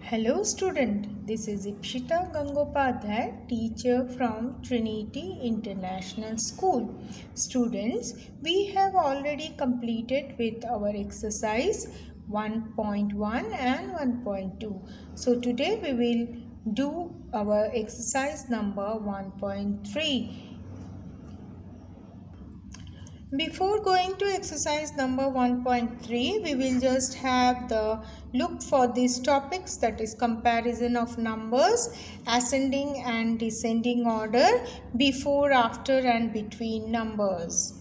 Hello student, this is Ipshita Gangopadhyay, teacher from Trinity International School. Students, we have already completed with our exercise 1.1 and 1.2. So today we will do our exercise number 1.3. Before going to exercise number 1.3, we will just have the look for these topics, that is comparison of numbers, ascending and descending order, before, after and between numbers.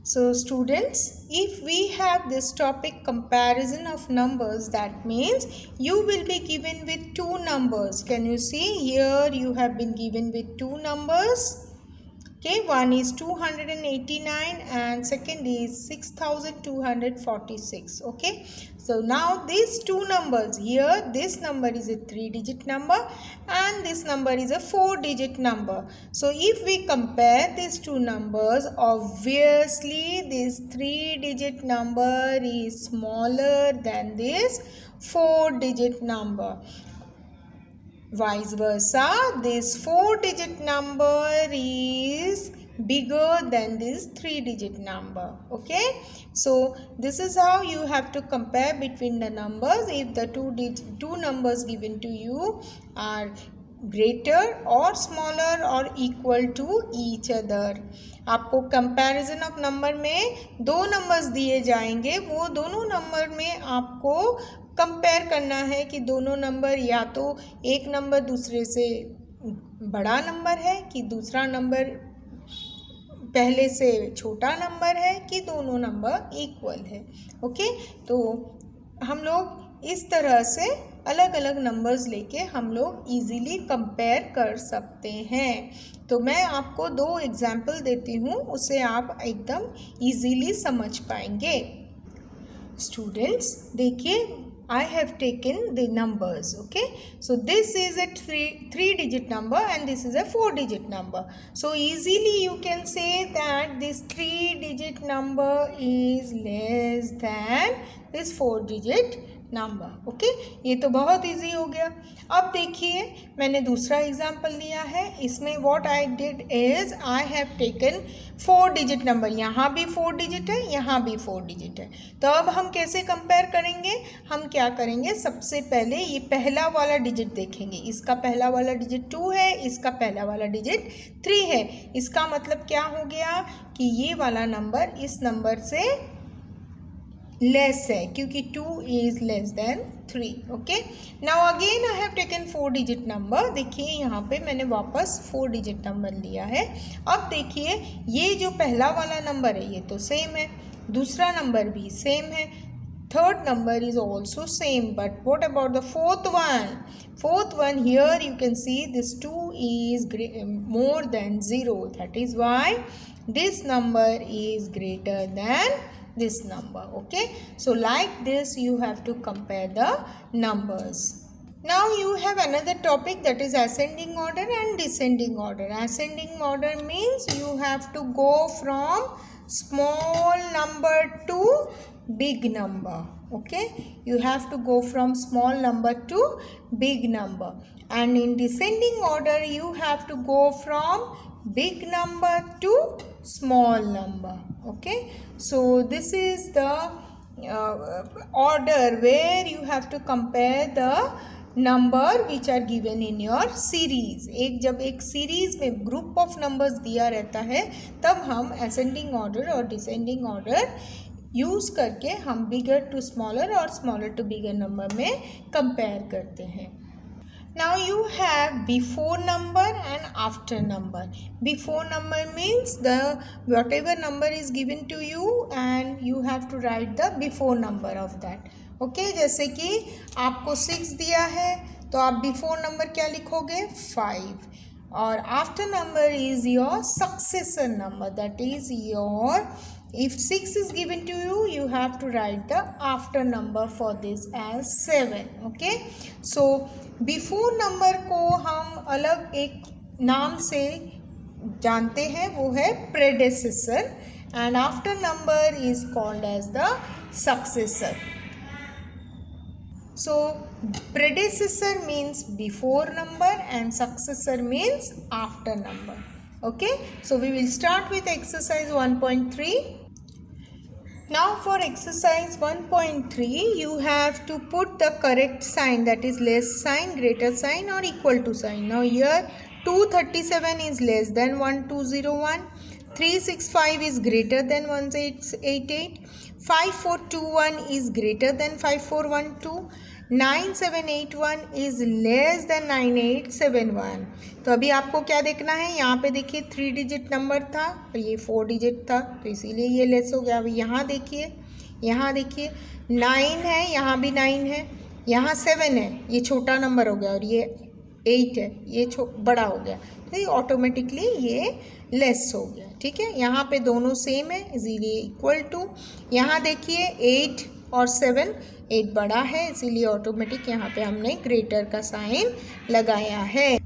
So students, if we have this topic comparison of numbers, that means you will be given with two numbers. Can you see here you have been given with two numbers? Okay, one is 289 and second is 6246. Okay, so now these two numbers here, this number is a 3-digit number and this number is a 4-digit number. So if we compare these two numbers, obviously this 3-digit number is smaller than this 4-digit number. Vice versa, this 4-digit number is bigger than this 3-digit number. Okay, so this is how you have to compare between the numbers. If the two numbers given to you are greater or smaller or equal to each other. आपको comparison of number में दो numbers दिए जाएंगे, वो दोनों number में आपको compare करना है कि दोनों नंबर या तो एक नंबर दूसरे से बड़ा नंबर है कि दूसरा नंबर पहले से छोटा नंबर है कि दोनों नंबर इक्वल है. ओके, तो हम लोग इस तरह से अलग अलग नंबर्स लेके हम लोग इजीली कंपेयर कर सकते हैं. तो मैं आपको दो एग्जाम्पल देती हूँ, उससे आप एकदम इजीली समझ पाएंगे. स्टूडेंट्स देखिए, I have taken the numbers. Okay, so this is a three-digit number and this is a 4-digit number. So easily you can say that this 3-digit number is less than this 4-digit number. Okay, ये तो बहुत easy हो गया. अब देखिए, मैंने दूसरा example लिया है. इसमें what I did is I have taken 4-digit number. यहाँ भी 4-digit है, यहाँ भी 4-digit है. तो अब हम कैसे कंपेयर करेंगे? हम क्या करेंगे, सबसे पहले ये पहला वाला डिजिट देखेंगे. इसका पहला वाला डिजिट 2 है, इसका पहला वाला डिजिट 3 है. इसका मतलब क्या हो गया कि ये वाला नंबर इस नंबर से लेस है, क्योंकि 2 is less then 3. Okay, now again I have taken 4-digit number. देखिए यहाँ पे मैंने वापस 4-digit नंबर लिया है. अब देखिए, ये जो पहला वाला नंबर है ये तो सेम है, दूसरा नंबर भी सेम है, third number is also same, but what about the fourth one? Fourth one, here you can see this 2 is more than 0. That is why this number is greater than this number. Okay, so like this you have to compare the numbers. Now you have another topic, that is ascending order and descending order. Ascending order means you have to go from small number to big number. Okay, you have to go from small number to big number. And in descending order you have to go from big number to small number. Okay, so this is the order where you have to compare the number which are given in your series. जब एक series में group of numbers दिया रहता है तब हम ascending order और descending order use करके हम बिगर टू स्मॉलर और स्मॉलर टू बिगर नंबर में कंपेयर करते हैं. Now you have before number and after number. Before number means the whatever number is given to you and you have to write the before number of that. Okay, जैसे कि आपको 6 दिया है तो आप before number क्या लिखोगे? 5. और after number is your successor number, that is your, if 6 is given to you, you have to write the after number for this as 7. Okay, so before number को हम अलग एक नाम से जानते हैं, वो है predecessor, and after number is called as the successor. So predecessor means before number and successor means after number. Okay, so we will start with exercise 1.3. Now for exercise 1.3, you have to put the correct sign, that is less sign, greater sign or equal to sign. Now here 237 is less than 1201, 365 is greater than 1888, 5421 is greater than 5412, 9781 is less than 9871. तो अभी आपको क्या देखना है, यहाँ पे देखिए 3 digit number था और ये 4 डिजिट था, तो इसीलिए ये लेस हो गया. अभी यहाँ देखिए 9 है, यहाँ भी 9 है, यहाँ 7 है, ये छोटा नंबर हो गया और ये 8 है, ये बड़ा हो गया, तो ये ऑटोमेटिकली ये लेस हो गया. ठीक है, यहाँ पे दोनों सेम है, इसीलिए इक्वल टू. यहाँ देखिए 8 और 7, 8 बड़ा है इसीलिए ऑटोमेटिक यहाँ पे हमने ग्रेटर का साइन लगाया है.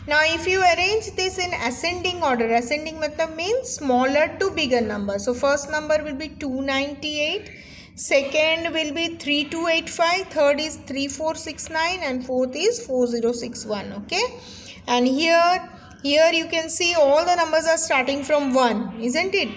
Now if you arrange this in ascending order, ascending मतलब means smaller to bigger number. So first number will be 298, second will be 3285, third is 3469 and fourth is 4061. Okay, and here you can see all the numbers are starting from 1, isn't it?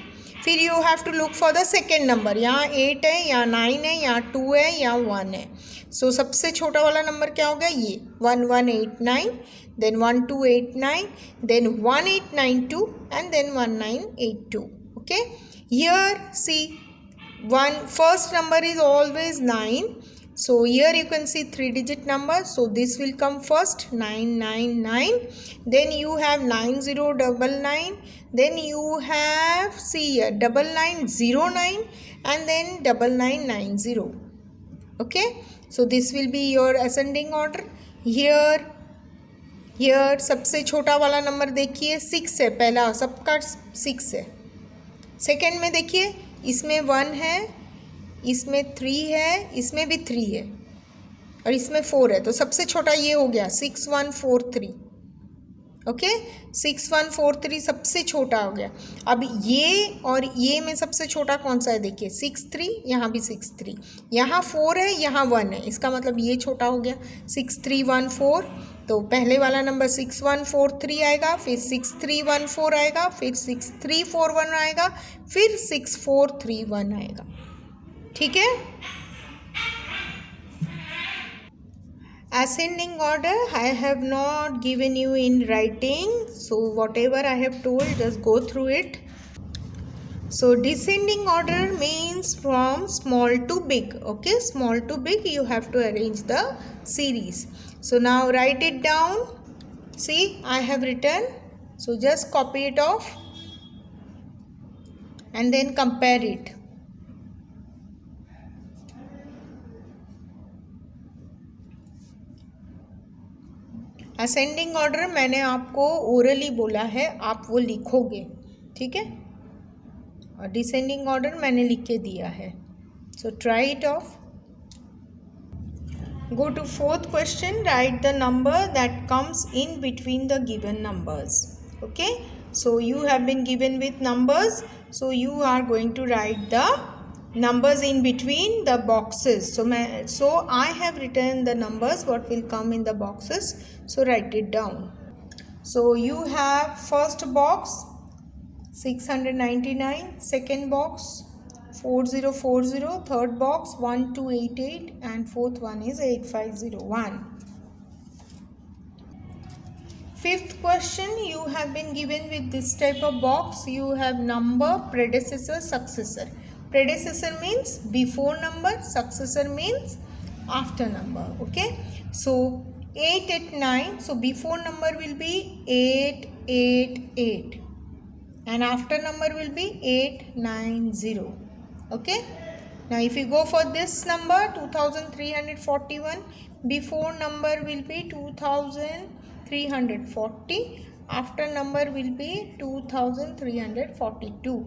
फिर you have to look for the second number. यहाँ 8 है, यहाँ 9 है, यहाँ 2 है, यहाँ 1 है. So सबसे छोटा वाला नंबर क्या हो गया, ये 1189, then 1289, then 1892 and then 1982. Okay, here see first number is always 9. So here you can see 3 digit number, so this will come first, 999, then you have 9099, then you have see here 9909 and then 9990. Okay, so this will be your ascending order. Here सबसे छोटा वाला number देखिए 6 है, पहला सबका 6 है. Second में देखिए इसमें 1 है, इसमें 3 है, इसमें भी 3 है और इसमें 4 है, तो सबसे छोटा ये हो गया 6143. ओके, 6143 सबसे छोटा हो गया. अब ये और ये में सबसे छोटा कौन सा है, देखिए 63, यहाँ भी 63, यहाँ 4 है, यहाँ 1 है, इसका मतलब ये छोटा हो गया 6314. तो पहले वाला नंबर 6143 आएगा, फिर 6314 आएगा, फिर 6341 आएगा, फिर 6431 आएगा. ठीक है. Ascending order I have not given you in writing, so whatever I have told just go through it. So descending order means from small to big. Okay, small to big you have to arrange the series. So now write it down. See, I have written, so just copy it off and then compare it. Ascending order मैंने आपको orally बोला है, आप वो लिखोगे. ठीक है, और डिसेंडिंग ऑर्डर मैंने लिख के दिया है. So try it off. Go to fourth question. Write the number that comes in between the given numbers. Okay, so you have been given with numbers, so you are going to write the numbers in between the boxes. So I have written the numbers what will come in the boxes, so write it down. So you have first box 699, second box 4040, third box 1288 and fourth one is 8501. Fifth question, you have been given with this type of box. You have number, predecessor, successor. Predecessor means before number, successor means after number. Okay, so 889, so before number will be 888 and after number will be 890. Okay, now if you go for this number 2341, before number will be 2340, after number will be 2342.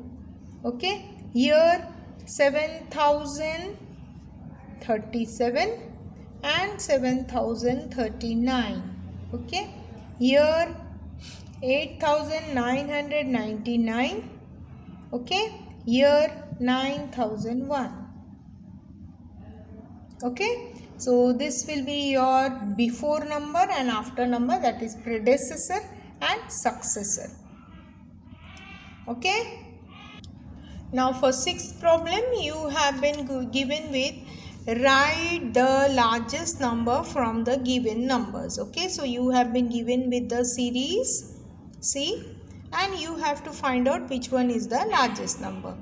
Okay, here 7037 and 7039. Okay, here 8999. Okay, here 9001. Okay, So this will be your before number and after number, that is predecessor and successor. Okay. Now for sixth problem, you have been given with write the largest number from the given numbers. Okay, so you have been given with the series C and you have to find out which one is the largest number.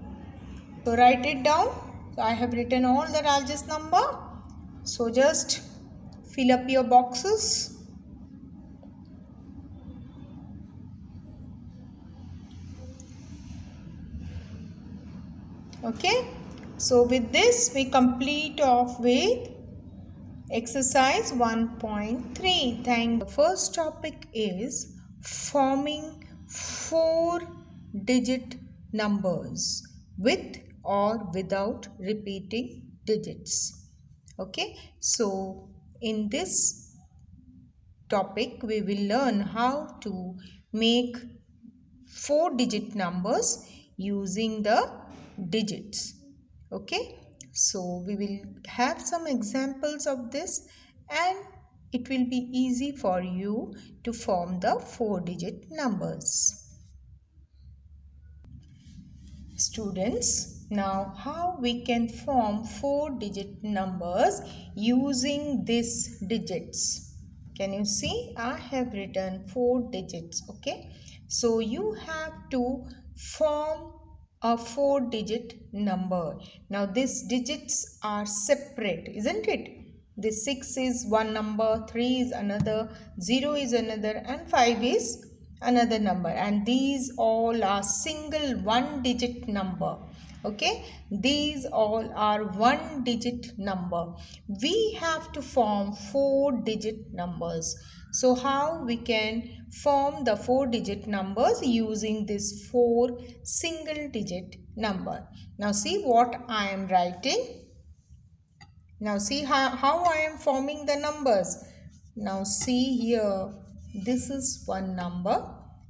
So write it down. So I have written all the largest number. So just fill up your boxes. Okay. So with this we complete off with exercise 1.3. The first topic is forming 4-digit numbers with or without repeating digits. Okay, so in this topic we will learn how to make 4-digit numbers using the digits. Okay, so we will have some examples of this and it will be easy for you to form the 4-digit numbers. Students, now how we can form 4-digit numbers using these digits? Can you see? I have written 4 digits. Okay, so you have to form a 4-digit number. Now these digits are separate, isn't it? The 6 is one number, 3 is another, 0 is another and 5 is another number, and these all are single 1-digit number. Okay, these all are 1-digit number. We have to form 4-digit numbers. So how we can form the 4-digit numbers using this 4 single-digit number? Now see what I am writing. Now see how I am forming the numbers. Now see here, this is one number,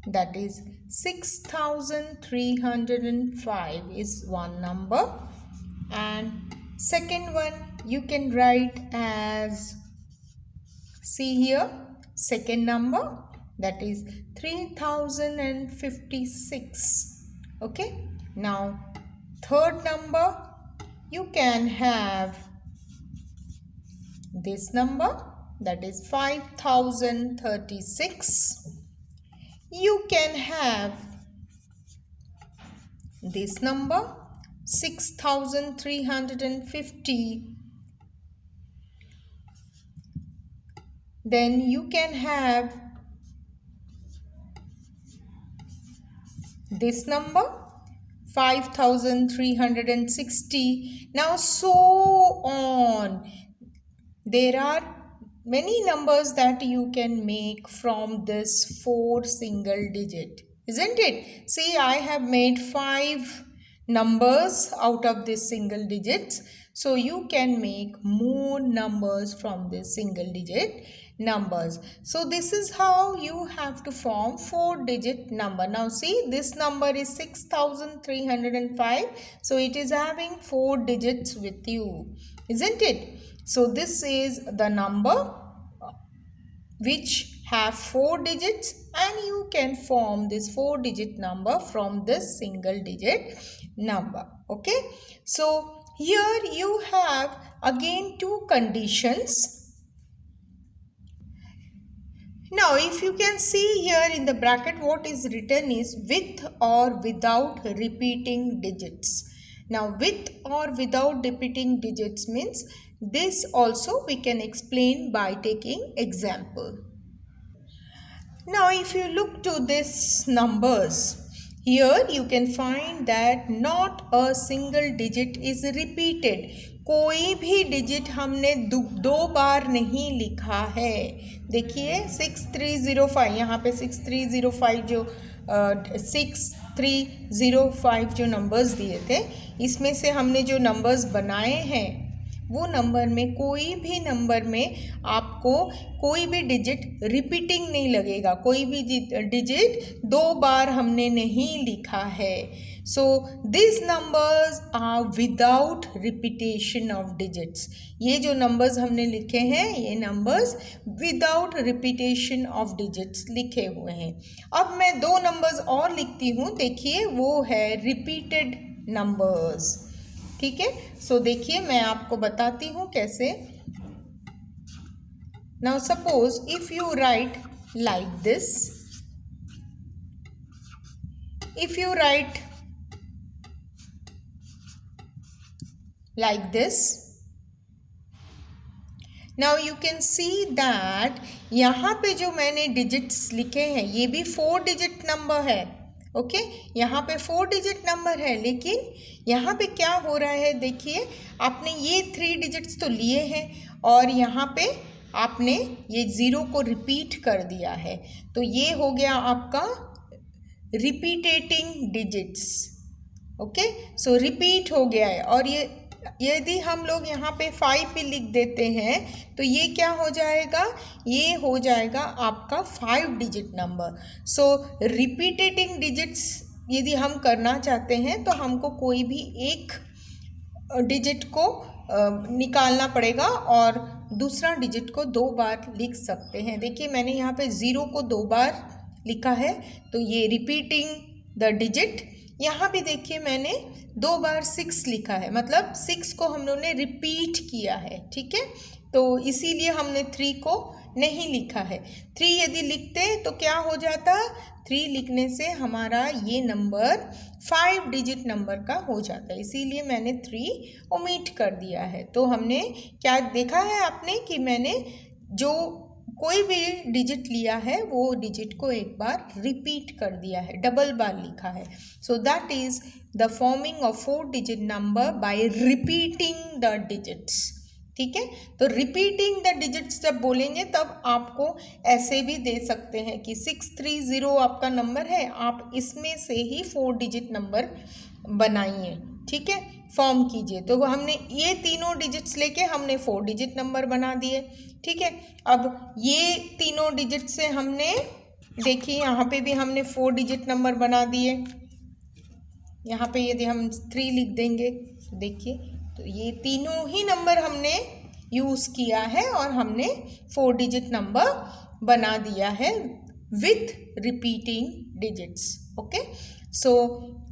that is 6305 is one number, and second one you can write as, see here, second number, that is 3056. Okay, now third number you can have this number, that is 5036. You can have this number 6350. Then you can have this number 5360. Now so on. There are many numbers that you can make from this 4 single digit, isn't it? See, I have made 5 numbers out of this single digits. So you can make more numbers from this single digit numbers. So this is how you have to form 4-digit number. Now see, this number is 6305. So it is having 4 digits with you, isn't it? So this is the number which have 4 digits, and you can form this 4-digit number from this single digit number. Okay, so here you have again 2 conditions. Now if you can see here in the bracket, what is written is with or without repeating digits. Now with or without repeating digits means this also we can explain by taking example. Now if you look to these numbers, here you can find that not a single digit is repeated. कोई भी digit हमने दो बार नहीं लिखा है. देखिए 6305, यहाँ पे 6305 जो 6305 जो नंबर्स दिए थे, इसमें से हमने जो नंबर्स बनाए हैं वो नंबर में, कोई भी नंबर में आपको कोई भी डिजिट रिपीटिंग नहीं लगेगा, कोई भी डिजिट 2 बार हमने नहीं लिखा है। So this numbers are without repetition of digits. ये जो नंबर्स हमने लिखे हैं ये numbers without repetition of digits लिखे हुए हैं। अब मैं 2 नंबर्स और लिखती हूँ, देखिए वो है रिपीटेड नंबर्स। ठीक है, सो देखिए मैं आपको बताती हूँ कैसे। Now suppose if you right like this, if you right like this, now you can see that यहाँ पे जो मैंने डिजिट्स लिखे हैं ये भी 4 डिजिट नंबर है। ओके, यहाँ पे 4 डिजिट नंबर है, लेकिन यहाँ पे क्या हो रहा है, देखिए आपने ये 3 डिजिट्स तो लिए हैं और यहाँ पे आपने ये 0 को रिपीट कर दिया है, तो ये हो गया आपका रिपीटेटिंग डिजिट्स। ओके, सो रिपीट हो गया है। और ये यदि हम लोग यहाँ पे 5 भी लिख देते हैं तो ये क्या हो जाएगा, ये हो जाएगा आपका 5 डिजिट नंबर। सो रिपीटेटिंग डिजिट्स यदि हम करना चाहते हैं तो हमको कोई भी एक डिजिट को निकालना पड़ेगा और दूसरा डिजिट को 2 बार लिख सकते हैं। देखिए मैंने यहाँ पे 0 को 2 बार लिखा है, तो ये रिपीटिंग द डिजिट। यहाँ भी देखिए मैंने 2 बार 6 लिखा है, मतलब 6 को हम लोगों ने रिपीट किया है। ठीक है, तो इसीलिए हमने 3 को नहीं लिखा है। 3 यदि लिखते तो क्या हो जाता, 3 लिखने से हमारा ये नंबर 5 डिजिट नंबर का हो जाता है, इसीलिए मैंने 3 ओमिट कर दिया है। तो हमने क्या देखा है आपने कि मैंने जो कोई भी डिजिट लिया है वो डिजिट को एक बार रिपीट कर दिया है, डबल बार लिखा है। So that is the forming of 4 digit number by repeating the digits. ठीक है, तो रिपीटिंग द डिजिट्स जब बोलेंगे तब आपको ऐसे भी दे सकते हैं कि 630 आपका नंबर है, आप इसमें से ही 4 डिजिट नंबर बनाइए। ठीक है, फॉर्म कीजिए। तो हमने ये तीनों डिजिट्स लेके हमने 4 डिजिट नंबर बना दिए। ठीक है, अब ये तीनों डिजिट से हमने देखिए यहाँ पे भी हमने 4 डिजिट नंबर बना दिए। यहाँ पे यदि हम 3 लिख देंगे देखिए, तो ये तीनों ही नंबर हमने यूज़ किया है और हमने 4 डिजिट नंबर बना दिया है with repeating digits. Okay, so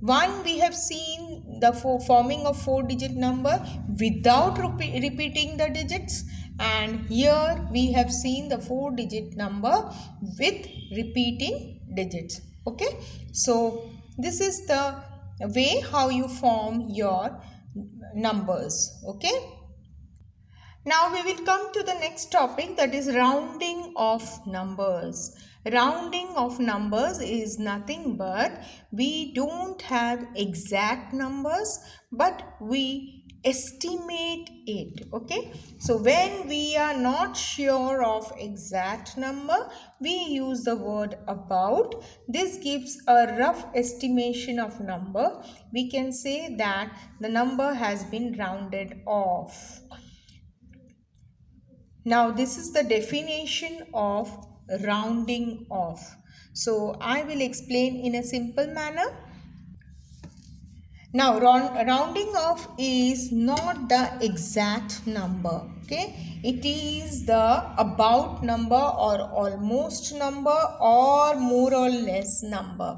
one we have seen the forming of 4 digit number without repeating the digits, and here we have seen the 4 digit number with repeating digits. Okay, so this is the way how you form your numbers. Okay, now we will come to the next topic, that is rounding of numbers. Rounding of numbers is nothing but we don't have exact numbers but we estimate it. Okay, so when we are not sure of exact number we use the word about. This gives a rough estimation of number. We can say that the number has been rounded off. Now this is the definition of rounding off. So I will explain in a simple manner. Now rounding off is not the exact number. Okay, it is the about number or almost number or more or less number.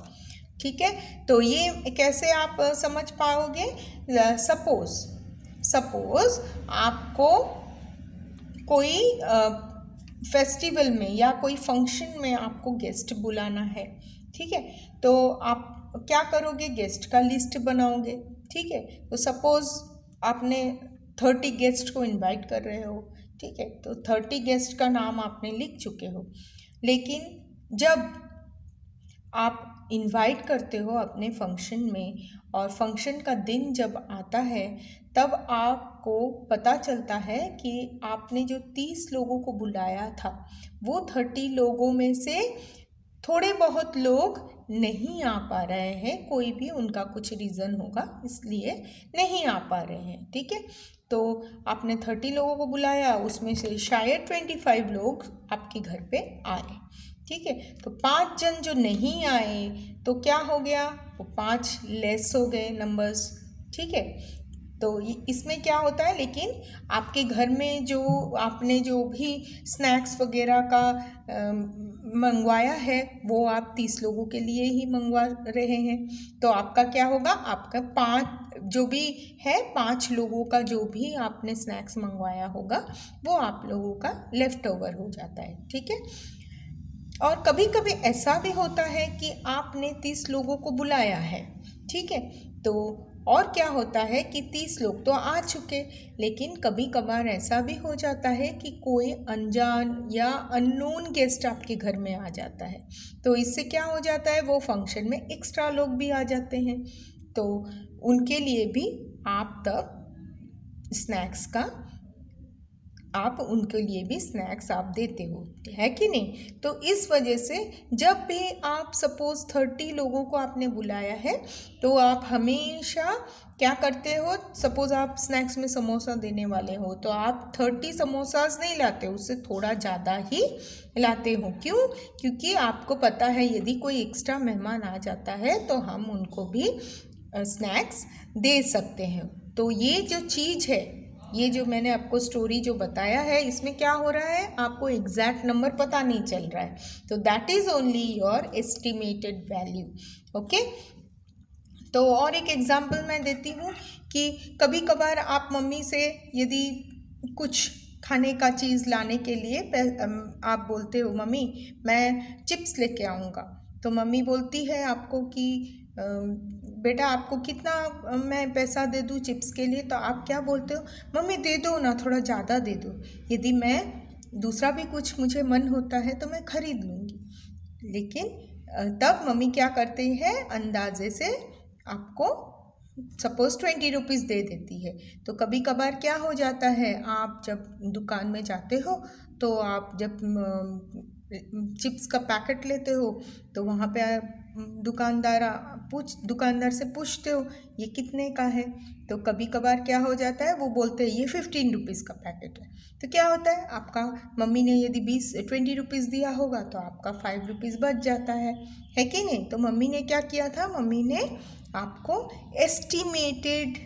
ठीक है, तो ये कैसे आप समझ पाओगे। Suppose आपको कोई फेस्टिवल में या कोई फंक्शन में आपको गेस्ट बुलाना है। ठीक है, तो आप क्या करोगे, गेस्ट का लिस्ट बनाओगे। ठीक है, तो सपोज आपने 30 गेस्ट को इनवाइट कर रहे हो। ठीक है, तो 30 गेस्ट का नाम आपने लिख चुके हो, लेकिन जब आप इनवाइट करते हो अपने फंक्शन में और फंक्शन का दिन जब आता है तब आपको पता चलता है कि आपने जो 30 लोगों को बुलाया था वो 30 लोगों में से थोड़े बहुत लोग नहीं आ पा रहे हैं, कोई भी उनका कुछ रीज़न होगा इसलिए नहीं आ पा रहे हैं, ठीक है। तो आपने 30 लोगों को बुलाया, उसमें से शायद 25 लोग आपके घर पे आए, ठीक है। तो 5 जन जो नहीं आए तो क्या हो गया, वो 5 लेस हो गए नंबर्स, ठीक है। तो इसमें क्या होता है, लेकिन आपके घर में जो आपने जो भी स्नैक्स वगैरह का मंगवाया है वो आप 30 लोगों के लिए ही मंगवा रहे हैं, तो आपका क्या होगा, आपका 5 जो भी है 5 लोगों का जो भी आपने स्नैक्स मंगवाया होगा वो आप लोगों का लेफ़्ट ओवर हो जाता है, ठीक है। और कभी कभी ऐसा भी होता है कि आपने 30 लोगों को बुलाया है, ठीक है। तो और क्या होता है कि 30 लोग तो आ चुके, लेकिन कभी कभार ऐसा भी हो जाता है कि कोई अनजान या अननोन गेस्ट आपके घर में आ जाता है, तो इससे क्या हो जाता है, वो फंक्शन में एक्स्ट्रा लोग भी आ जाते हैं, तो उनके लिए भी आप तब स्नैक्स का आप उनके लिए भी स्नैक्स आप देते हो, है कि नहीं। तो इस वजह से जब भी आप सपोज़ 30 लोगों को आपने बुलाया है तो आप हमेशा क्या करते हो, सपोज़ आप स्नैक्स में समोसा देने वाले हो तो आप 30 समोसाज नहीं लाते, उससे थोड़ा ज़्यादा ही लाते हो। क्यों, क्योंकि आपको पता है यदि कोई एक्स्ट्रा मेहमान आ जाता है तो हम उनको भी स्नैक्स दे सकते हैं। तो ये जो चीज़ है, ये जो मैंने आपको स्टोरी जो बताया है, इसमें क्या हो रहा है, आपको एग्जैक्ट नंबर पता नहीं चल रहा है, तो that is only your estimated value, okay. तो और एक एग्जांपल मैं देती हूँ कि कभी कभार आप मम्मी से यदि कुछ खाने का चीज़ लाने के लिए आप बोलते हो मम्मी मैं चिप्स लेके आऊँगा, तो मम्मी बोलती है आपको कि बेटा आपको कितना मैं पैसा दे दूँ चिप्स के लिए, तो आप क्या बोलते हो, मम्मी दे दो ना, थोड़ा ज़्यादा दे दो, यदि मैं दूसरा भी कुछ मुझे मन होता है तो मैं ख़रीद लूँगी। लेकिन तब मम्मी क्या करती है, अंदाजे से आपको सपोज़ 20 रुपीज़ दे देती है। तो कभी कभार क्या हो जाता है, आप जब दुकान में जाते हो तो आप जब चिप्स का पैकेट लेते हो तो वहाँ पे दुकानदार से पूछते हो ये कितने का है, तो कभी कभार क्या हो जाता है, वो बोलते हैं ये 15 रुपीज़ का पैकेट है, तो क्या होता है, आपका मम्मी ने यदि 20 रुपीज़ दिया होगा तो आपका 5 रुपीज़ बच जाता है कि नहीं। तो मम्मी ने क्या किया था, मम्मी ने आपको एस्टिमेटेड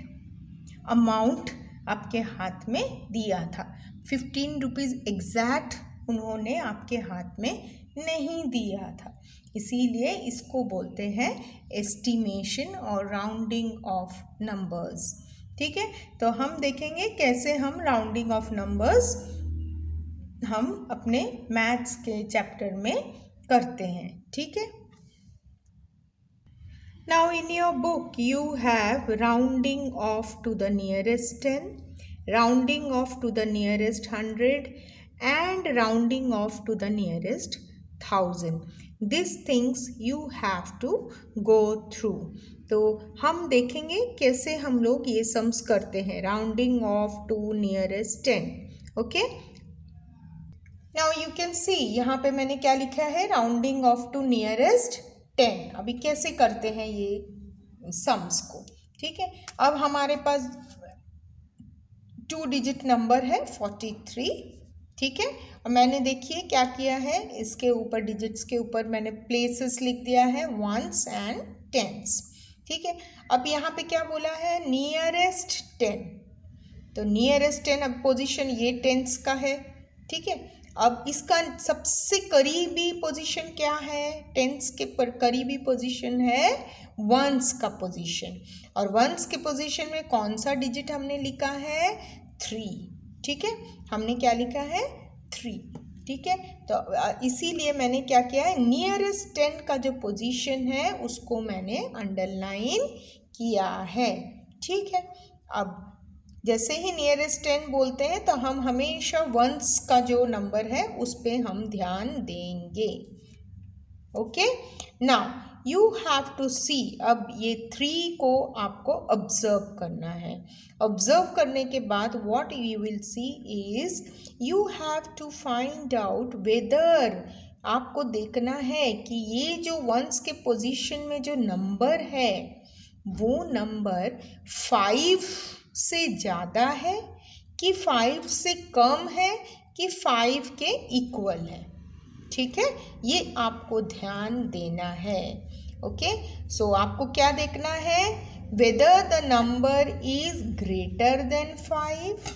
अमाउंट आपके हाथ में दिया था, 15 रुपीज़ एग्जैक्ट उन्होंने आपके हाथ में नहीं दिया था, इसीलिए इसको बोलते हैं एस्टिमेशन और राउंडिंग ऑफ नंबर्स, ठीक है। तो हम देखेंगे कैसे हम राउंडिंग ऑफ नंबर्स हम अपने मैथ्स के चैप्टर में करते हैं, ठीक है। Now in your book you have rounding off to the nearest 10, rounding off to the nearest 100 and rounding off to the nearest 1000. These things you have to go through. तो हम देखेंगे कैसे हम लोग ये सम्स करते हैं, rounding off to nearest 10, okay. Now you can see यहाँ पे मैंने क्या लिखा है, राउंडिंग ऑफ टू नियरेस्ट 10। अभी कैसे करते हैं ये सम्स को, ठीक है। अब हमारे पास 2 डिजिट नंबर है 43, ठीक है। और मैंने देखिए क्या किया है, इसके ऊपर डिजिट्स के ऊपर मैंने प्लेसेस लिख दिया है, वंस एंड टेंस, ठीक है। अब यहाँ पे क्या बोला है, नियरेस्ट 10, तो नियरेस्ट 10 अब पोजीशन ये टेंस का है, ठीक है। अब इसका सबसे करीबी पोजीशन क्या है, टेंस के पर करीबी पोजीशन है वंस का पोजीशन, और वंस के पोजीशन में कौन सा डिजिट हमने लिखा है, 3, ठीक है। हमने क्या लिखा है, 3, ठीक है। तो इसीलिए मैंने क्या किया है, नियरेस्ट 10 का जो पोजीशन है उसको मैंने अंडरलाइन किया है, ठीक है। अब जैसे ही नियरेस्ट 10 बोलते हैं तो हम हमेशा वंस का जो नंबर है उस पर हम ध्यान देंगे, okay. Now you have to see, अब ये 3 को आपको ऑब्जर्व करना है। ऑब्जर्व करने के बाद what you will see is you have to find out whether आपको देखना है कि ये जो वंस के पोजीशन में जो नंबर है वो नंबर 5 से ज़्यादा है कि 5 से कम है कि 5 के इक्वल है। ठीक है, ये आपको ध्यान देना है। ओके, सो आपको क्या देखना है, whether the number is greater than 5,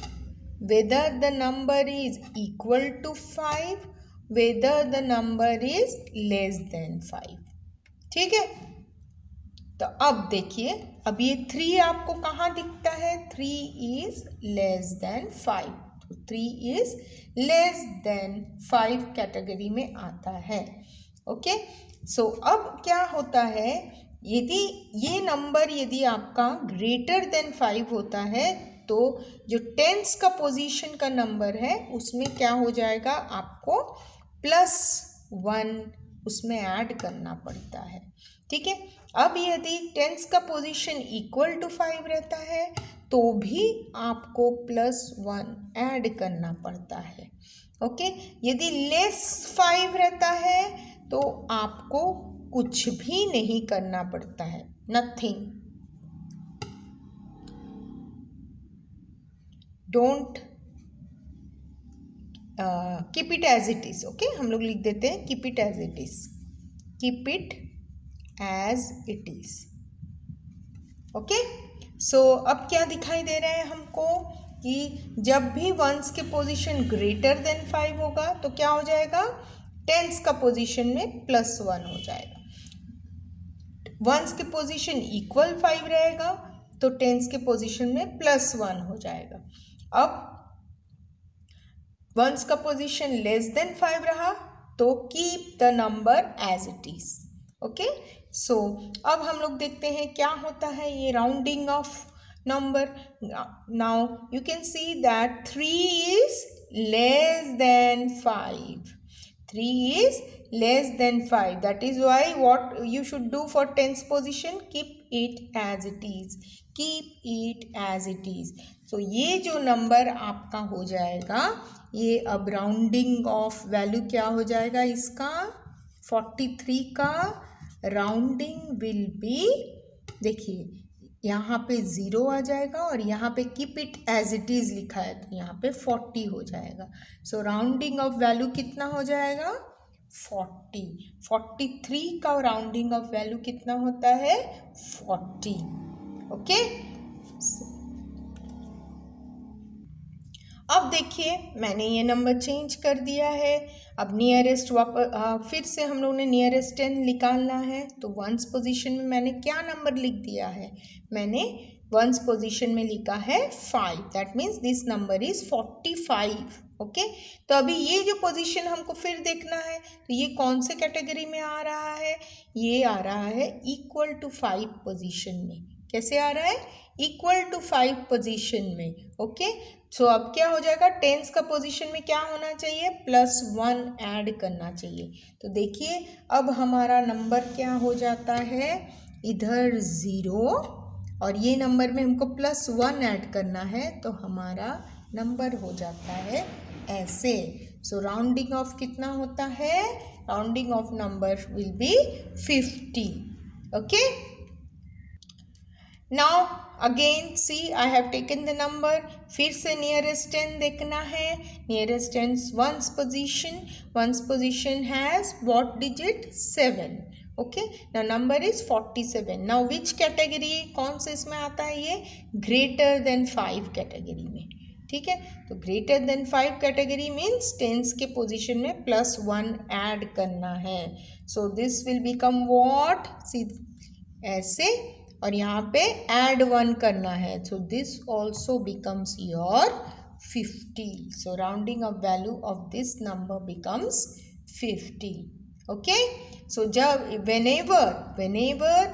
whether the number is equal to 5, whether the number is less than 5। ठीक है, तो अब देखिए, अब ये 3 आपको कहाँ दिखता है, 3 इज लेस देन 5, तो 3 इज लेस देन 5 कैटेगरी में आता है। ओके, सो अब क्या होता है, यदि ये नंबर यदि आपका ग्रेटर देन 5 होता है तो जो टेंस का पोजीशन का नंबर है उसमें क्या हो जाएगा, आपको +1 उसमें ऐड करना पड़ता है। ठीक है, अब यदि टेंस का पोजीशन इक्वल टू 5 रहता है तो भी आपको +1 ऐड करना पड़ता है। ओके, यदि लेस 5 रहता है तो आपको कुछ भी नहीं करना पड़ता है, nothing. Don't keep it as it is. Okay, हम लोग लिख देते हैं keep it as it is, keep it as it is. Okay, so अब क्या दिखाई दे रहा है हमको कि जब भी वंस के पोजीशन ग्रेटर देन 5 होगा तो क्या हो जाएगा, टेंस का पोजीशन में +1 हो जाएगा। वंस के पोजीशन इक्वल 5 रहेगा तो टेंस के पोजीशन में +1 हो जाएगा। अब वंस का पोजीशन लेस देन 5 रहा तो keep the number as it is. Okay, so अब हम लोग देखते हैं क्या होता है ये rounding off number. Now you can see that 3 is less than 5, 3 is less than 5. That is why what you should do for tens position, keep it as it is, keep it as it is. So ये जो number आपका हो जाएगा, ये अब rounding off value क्या हो जाएगा इसका, 43 का राउंडिंग विल बी, देखिए यहाँ पे 0 आ जाएगा और यहाँ पे keep it as it is लिखा है तो यहाँ पे 40 हो जाएगा। सो राउंडिंग ऑफ वैल्यू कितना हो जाएगा, 40। 43 का राउंडिंग ऑफ वैल्यू कितना होता है, 40। ओके, अब देखिए मैंने ये नंबर चेंज कर दिया है। अब नियरेस्ट फिर से हम लोगों ने नियरेस्ट 10 निकालना है तो वंस पोजीशन में मैंने क्या नंबर लिख दिया है, मैंने वंस पोजीशन में लिखा है 5, that means this number is 45। Okay, तो अभी ये जो पोजीशन हमको फिर देखना है तो ये कौन से कैटेगरी में आ रहा है, ये आ रहा है इक्वल टू 5 पोजीशन में। कैसे आ रहा है, इक्वल टू 5 पोजीशन में। ओके, सो अब क्या हो जाएगा, टेंस का पोजीशन में क्या होना चाहिए, +1 ऐड करना चाहिए। तो देखिए अब हमारा नंबर क्या हो जाता है, इधर 0 और ये नंबर में हमको +1 ऐड करना है तो हमारा नंबर हो जाता है ऐसे। सो राउंडिंग ऑफ कितना होता है, rounding off number will be 50। Okay, now again see I have taken the number, फिर से नियरेस्ट 10 देखना है। Nearest 10 once position, once position has what digit, 7। Okay, now number is 47। Now which category, कौन से इसमें आता है, ये ग्रेटर देन 5 कैटेगरी में। ठीक है, तो greater than 5 category means tens के पोजीशन में +1 ऐड करना है। So this will become what, see ऐसे, और यहाँ पे ऐड 1 करना है, so this also becomes your 50. So rounding up value of this number becomes 50. Okay. So whenever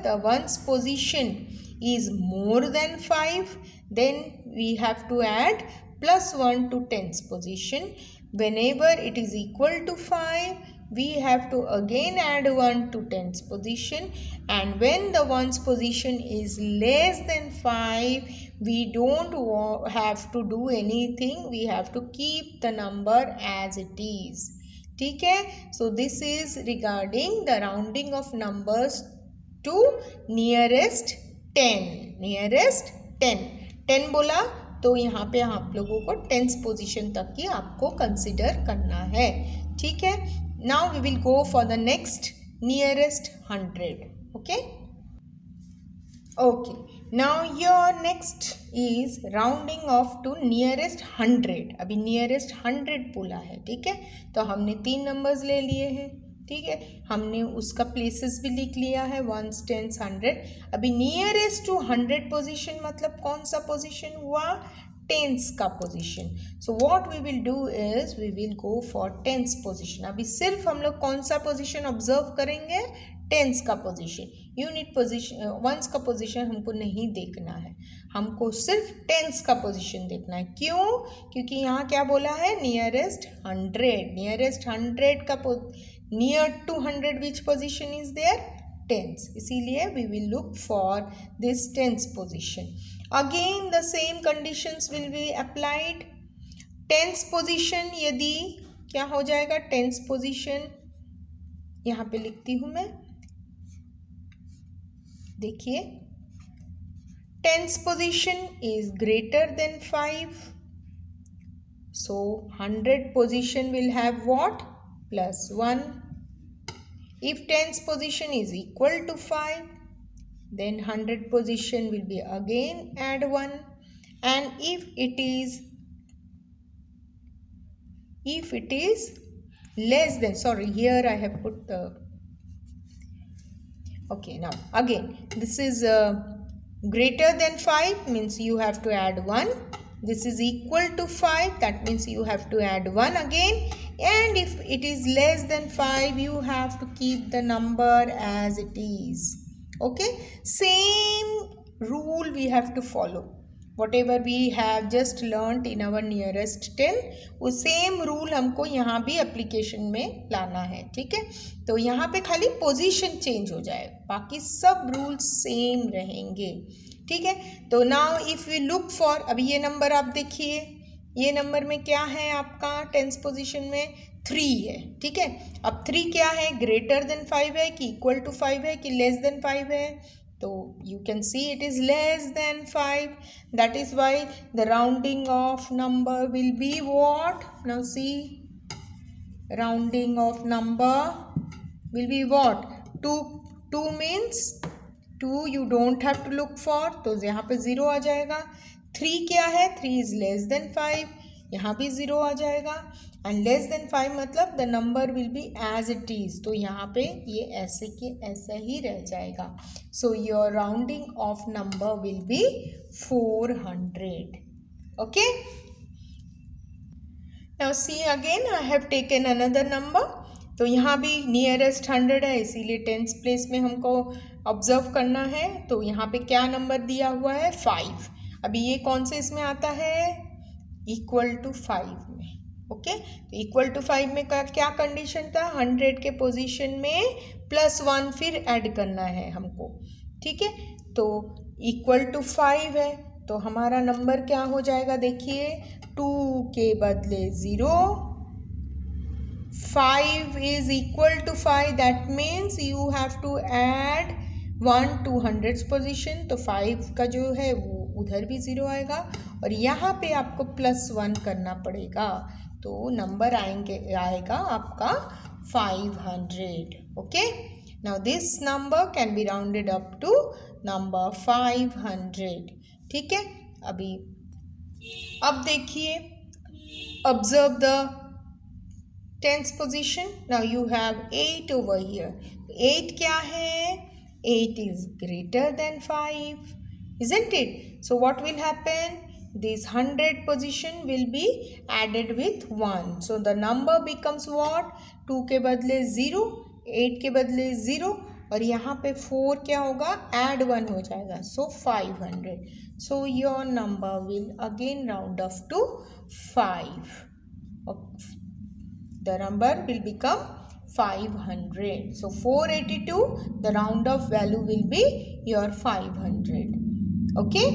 the ones position is more than 5, then we have to add +1 to tens position. Whenever it is equal to 5, we have to again add 1 to tens position, and when the ones position is less than 5, we don't have to do anything. We have to keep the number as it is. ठीक है. So this is regarding the rounding off numbers to nearest 10. Nearest 10 बोला तो यहाँ पे आप लोगों को 10th position तक की आपको कंसिडर करना है. ठीक है. Now we will go for the next nearest 100. Okay. Okay, now your next is rounding off to nearest 100. अभी nearest 100 बोला है. ठीक है. तो हमने 3 नंबर्स ले लिए हैं. ठीक है. हमने उसका प्लेसेस भी लिख लिया है 1s 10s 100. अभी नियरेस्ट टू 100 पोजीशन मतलब कौन सा पोजीशन हुआ? 10s का position. So what we will do is we will go for 10s position. अभी सिर्फ हम लोग कौन सा पोजीशन ऑब्जर्व करेंगे? 10s का पोजीशन. यूनिट पोजीशन 1s का पोजीशन हमको नहीं देखना है, हमको सिर्फ 10s का पोजीशन देखना है. क्यों? क्योंकि यहाँ क्या बोला है? नियरेस्ट 100. नियरेस्ट 100 का near to 100 which position is there? 10s. इसीलिए we will look for this 10s position. Again the same conditions will be applied. 10s position यदि क्या हो जाएगा? 10s पोजीशन यहाँ पे लिखती हूँ मैं, देखिए 10th position is greater than 5. So 100 position will have what? Plus 1. If 10th position is equal to 5, then 100 position will be again add 1. And if it is less than, sorry, here I have put the, okay, now again this is greater than 5 means you have to add 1. This is equal to 5, that means you have to add 1 again. And if it is less than 5, you have to keep the number as it is. Okay, same rule we have to follow. Whatever we have just learnt in our nearest 10, वो same rule हमको यहाँ भी application में लाना है. ठीक है. तो यहाँ पे खाली पोजीशन चेंज हो जाए, बाकी सब रूल्स सेम रहेंगे. ठीक है. तो now if we look for, अभी ये नंबर आप देखिए, ये नंबर में क्या है आपका 10th पोजीशन में? 3 है. ठीक है. अब 3 क्या है? ग्रेटर देन 5 है कि इक्वल टू 5 है कि लेस देन 5 है? तो you can see it is less than 5. That is why the rounding of number will be what? Now see, rounding of number will be what? 2 means 2 you don't have to look for, तो यहाँ पे 0 आ जाएगा. 3 क्या है? 3 is less than 5, यहाँ भी 0 आ जाएगा. And less than 5 मतलब the number will be as it is, तो यहाँ पे ये ऐसे के ऐसा ही रह जाएगा. So your rounding off number will B 400. Okay. Now see again I have taken another number. तो यहाँ भी नियरेस्ट 100 है, इसीलिए 10th प्लेस में हमको ऑब्जर्व करना है. तो यहाँ पे क्या नंबर दिया हुआ है? 5. अभी ये कौन से इसमें आता है? इक्वल टू 5 में. ओके. तो इक्वल टू 5 में क्या कंडीशन था? 100 के पोजीशन में प्लस 1 फिर ऐड करना है हमको. ठीक है. तो इक्वल टू 5 है, तो हमारा नंबर क्या हो जाएगा? देखिए 2 के बदले 0. 5 is equal to 5, that means you have to add 1 to 100th position. तो 5 का जो है वो उधर भी 0 आएगा और यहाँ पे आपको प्लस 1 करना पड़ेगा. तो नंबर आएगा आपका 500. Okay. Now this number can be rounded up to number 500. ठीक है. अभी अब देखिए, observe the 10th position. Now you have 8 over here. 8 क्या है? 8 is greater than 5, isn't it? So what will happen? This 100 position will be added with 1. So the number becomes what? 2 के बदले 0, 8 के बदले 0 और यहाँ पे 4 क्या होगा? add 1 हो जाएगा. So 500. So your number will again round off to 5. The number will become 500. So 482, the round off value will be your 500. Okay.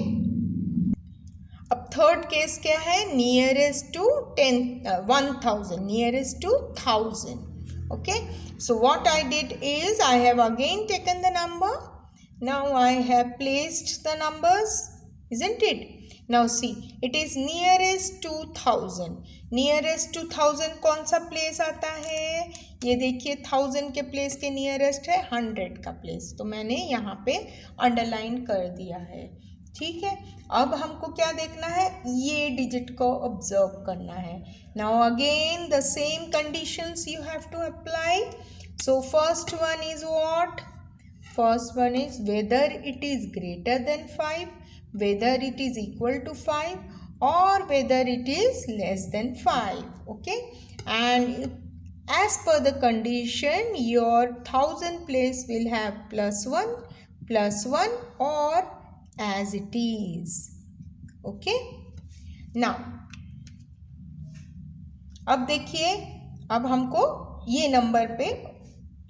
अब थर्ड केस क्या है, nearest to 1000, nearest to 1000. Okay, so what I did is I have again taken the number. Now I have placed the numbers, isn't it? Now see, it is nearest to 1000. Nearest to 1000 कौन सा place आता है, ये देखिए 1000 के place के nearest है 100 का प्लेस, तो मैंने यहाँ पे अंडरलाइन कर दिया है. ठीक है, अब हमको क्या देखना है, ये डिजिट को ऑब्जर्व करना है. Now again the same conditions you have to apply. So first one is what, first one is whether it is greater than 5, whether it is equal to 5, और whether it is less than 5. Okay, and as per the condition your 1000 place will have +1 or as it is. Okay, now अब देखिए, अब हमको ये number पे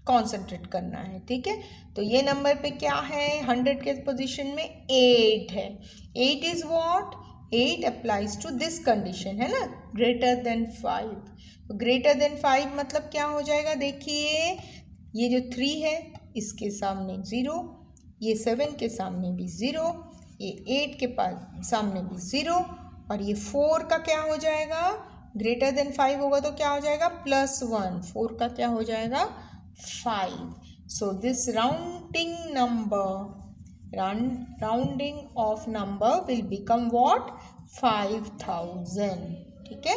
concentrate करना है. ठीक है, तो ये नंबर पे क्या है, 100 के पोजीशन में 8 है. 8 is what, 8 applies to this condition, है ना, ग्रेटर देन 5. तो ग्रेटर देन 5 मतलब क्या हो जाएगा, देखिए ये जो 3 है इसके सामने 0, ये 7 के सामने भी 0, ये 8 के पास सामने भी 0, और ये 4 का क्या हो जाएगा, ग्रेटर देन 5 होगा तो क्या हो जाएगा, +1. 4 का क्या हो जाएगा, 5. So this rounding off number will become what, 5000. ठीक है,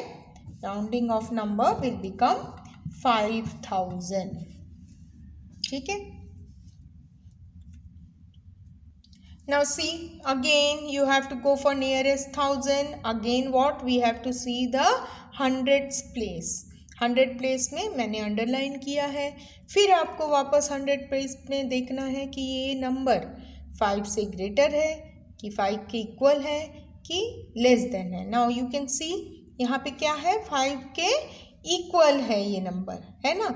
rounding off number will become 5000. ठीक है. Now see, again you have to go for nearest 1000. Again what we have to see the hundreds place. 100 place में मैंने underline किया है. फिर आपको वापस 100 प्लेस में देखना है कि ये नंबर 5 से ग्रेटर है कि 5 के इक्वल है कि लेस देन है. नाउ यू कैन सी यहाँ पे क्या है, 5 के इक्वल है ये नंबर, है ना.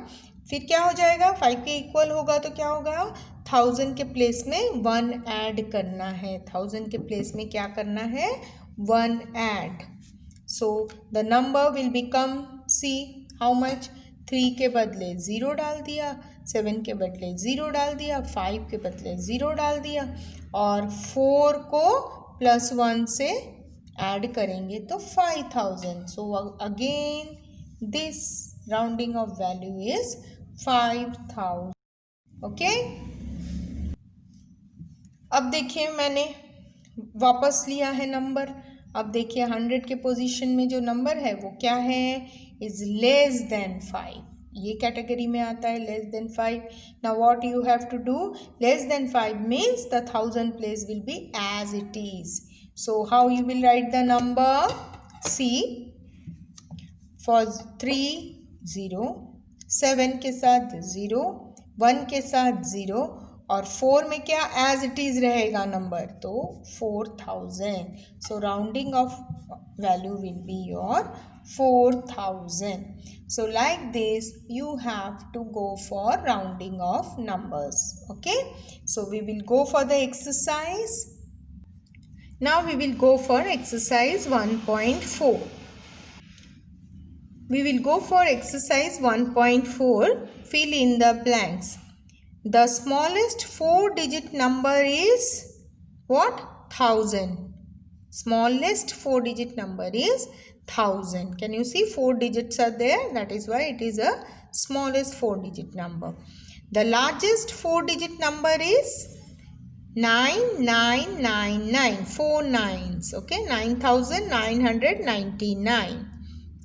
फिर क्या हो जाएगा, 5 के इक्वल होगा तो क्या होगा, 1000 के प्लेस में 1 ऐड करना है. 1000 के प्लेस में क्या करना है, 1 add. So the number will become, see how much, 3 के बदले 0 डाल दिया, 7 के बदले 0 डाल दिया, 5 के बदले 0 डाल दिया, और 4 को +1 से ऐड करेंगे तो 5000. So again this rounding off value is 5000. Okay, अब देखिए मैंने वापस लिया है नंबर. अब देखिए 100 के पोजीशन में जो नंबर है वो क्या है, इज लेस देन 5. ये कैटेगरी में आता है, less than 5. Now what you have to do, less than 5 means the 1000 place will be as it is. So how you will write the number, see for 3 0, 7 के साथ 0, 1 के साथ 0, और 4 में क्या एज इट इज रहेगा नंबर, तो 4000. So rounding off value will be your 4000. So like this you have to go for rounding of numbers. Okay, so we will go for the exercise. Now we will go for exercise 1.4. We will go for exercise 1.4. Fill in the blanks. The smallest 4-digit number is what? 1000. Smallest 4-digit number is 1000. Can you see 4 digits are there? That is why it is a smallest 4-digit number. The largest 4-digit number is 9999. 4 nines. Okay, 9999.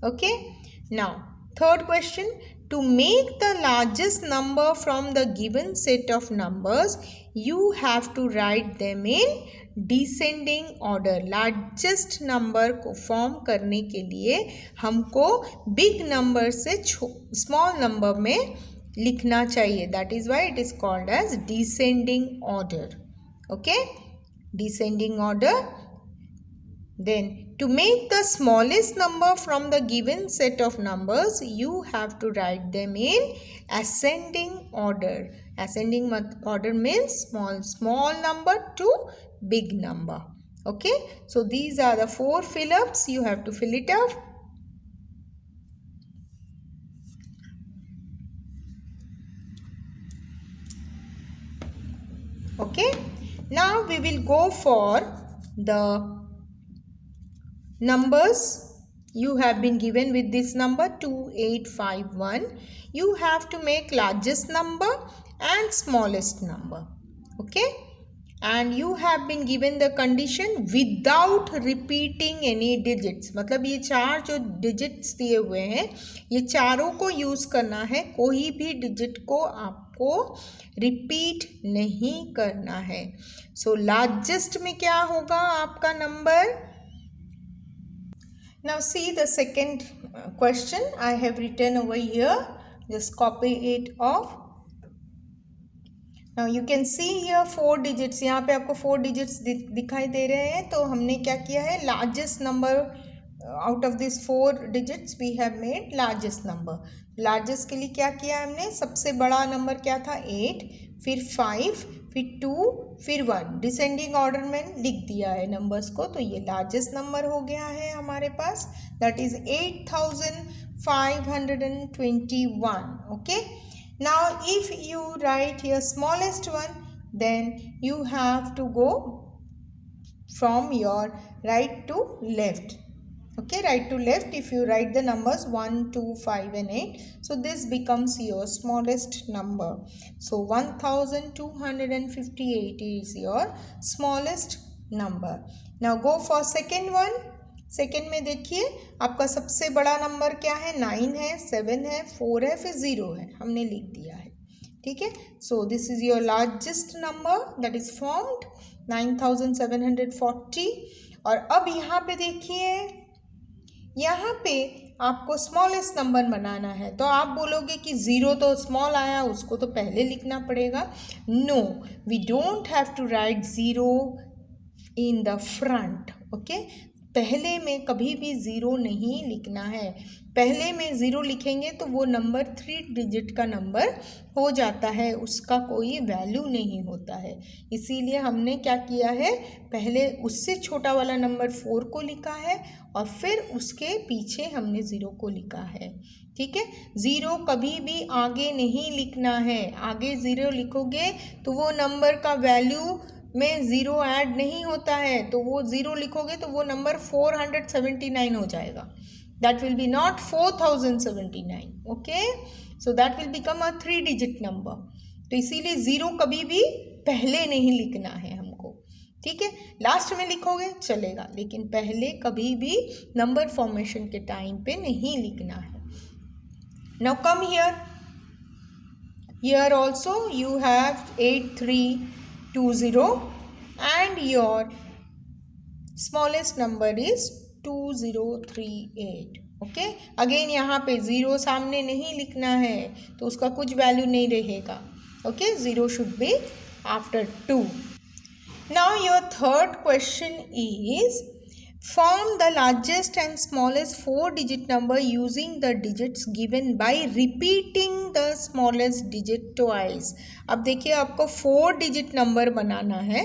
Okay. Now, third question. To make the largest number from the given set of numbers, you have to write them in descending order. Largest number को form करने के लिए हमको big number से small number में लिखना चाहिए. That is why it is called as descending order. Okay, descending order. Then to make the smallest number from the given set of numbers, you have to write them in ascending order. Ascending order means small number to big number. Okay, so these are the 4 fill-ups. You have to fill it up. Okay, now we will go for the numbers you have been given with this number 2851. You have to make largest number and smallest number. Okay, and you have been given the condition without repeating any digits. मतलब ये 4 जो digits दिए हुए हैं ये चारों को use करना है, कोई भी digit को आपको रिपीट नहीं करना है. सो लार्जेस्ट में क्या होगा आपका number? Now see the second question I have written over here. Just copy it off. Now you can see here 4 digits. यहाँ पे आपको 4 digits दिखाई दे रहे हैं. तो हमने क्या किया है, largest number out of these 4 digits we have made largest number. Largest के लिए क्या किया हमने, सबसे बड़ा नंबर क्या था 8, फिर 5, फिर 2, फिर 1. डिसेंडिंग ऑर्डर में लिख दिया है नंबर्स को. तो ये लार्जेस्ट नंबर हो गया है हमारे पास, that is 8521. Okay, now if you write here smallest one, then you have to go from your right to left. Okay, right to left. If you write the numbers 1, 2, 5 and 8, so this becomes your smallest number. So 1258 is your smallest number. Now go for second one. Second में देखिए आपका सबसे बड़ा number क्या है, 9 है, 7 है, 4 है, फिर 0 है, हमने लिख दिया है. ठीक है, so this is your largest number that is formed 9740. और अब यहाँ पे देखिए, यहाँ पे आपको स्मॉलेस्ट नंबर बनाना है. तो आप बोलोगे कि 0 तो स्मॉल आया, उसको तो पहले लिखना पड़ेगा. No, we don't have to write 0 in the front. Okay, पहले में कभी भी 0 नहीं लिखना है. पहले में 0 लिखेंगे तो वो नंबर 3 डिजिट का नंबर हो जाता है, उसका कोई वैल्यू नहीं होता है. इसीलिए हमने क्या किया है, पहले उससे छोटा वाला नंबर 4 को लिखा है और फिर उसके पीछे हमने 0 को लिखा है. ठीक है, 0 कभी भी आगे नहीं लिखना है. आगे 0 लिखोगे तो वो नंबर का वैल्यू में 0 ऐड नहीं होता है, तो वो 0 लिखोगे तो वो नंबर 479 हो जाएगा. That will be not 4079. Okay, so that will become a 3 digit number. तो इसीलिए 0 कभी भी पहले नहीं लिखना है हमको. ठीक है, लास्ट में लिखोगे चलेगा, लेकिन पहले कभी भी नंबर फॉर्मेशन के टाइम पे नहीं लिखना है. Now come here. Here also you have 8320 and your smallest number is 2038. Okay, again यहाँ पे 0 सामने नहीं लिखना है तो उसका कुछ वैल्यू नहीं रहेगा. Okay, 0 should be after 2. Now your third question is form the largest and smallest 4-digit number using the digits given by repeating the smallest digit twice. अब देखिए आपको 4 डिजिट नंबर बनाना है.